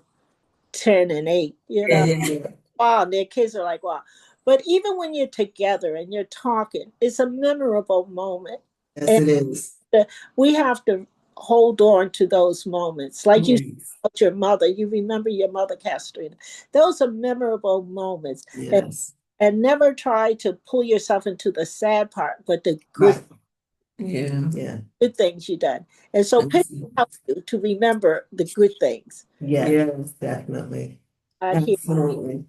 10 and 8. Yeah. Wow, their kids are like, wow. But even when you're together and you're talking, it's a memorable moment. Yes, And it is. we have to hold on to those moments. Like you said Yes. about your mother, you remember your mother, Castrina. Those are memorable moments. Yes. And never try to pull yourself into the sad part, but the Right. Yeah. good things you done. And so pictures help you to remember the good things. Yes, definitely. Here. Absolutely.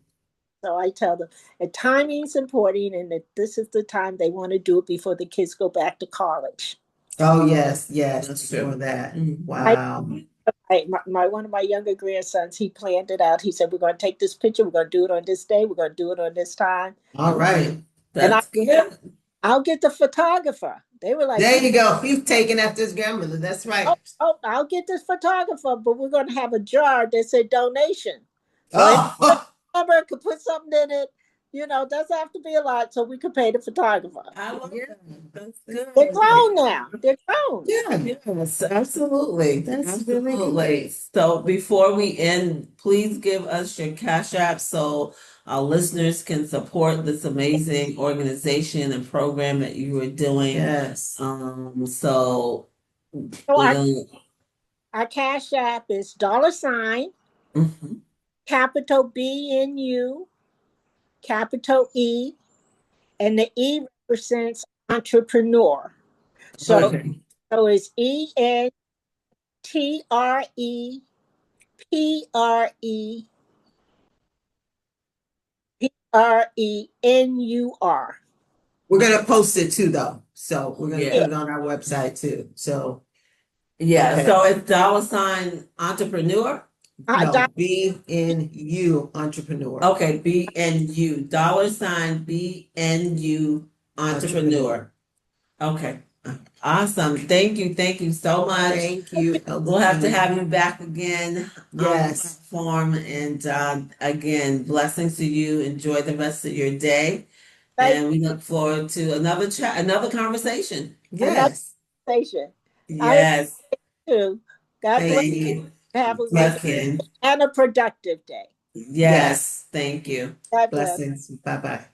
So I tell them, and timing is important, and that this is the time they want to do it before the kids go back to college. Oh, yes, yes, That's for true. that. I, Wow. one of my younger grandsons, he planned it out. He said, "We're going to take this picture. We're going to do it on this day. We're going to do it on this time." All right. And That's good. I'll get the photographer. They were like, There you go. He's taking after his grandmother. That's right. I'll get this photographer, but we're going to have a jar that said donation. So Oh, member could put something in it. Doesn't have to be a lot, so we could pay the photographer. I love that. That's good. They're grown now. They're grown. yeah. Yes, absolutely. That's really Absolutely. So before we end, please give us your cash app so our listeners can support this amazing organization and program that you are doing. Yes. So So we're our, gonna, our cash app is $ Mhm. capital BNU, capital E, and the E represents entrepreneur. So Okay. so it's ENTRE P-R-E, P-R-E-N-U-R. We're gonna post it too, though. So we're gonna Yeah. put it on our website too. So Yeah, okay. so it's $ entrepreneur. No, BNU entrepreneur. Okay, BNU, $BNU entrepreneur. Okay, awesome. Thank you so much. Thank you, Elder We'll have to Tina. have you back again on the Yes. platform. And again, blessings to you. Enjoy the rest of your day. Thank And we look forward to another chat, another conversation. another Yes. station. I Yes. too. God bless. Thank Thank you. you. Have a good Blessings. and a productive day. Yes. Thank you. God bless. Blessings. Bye bye.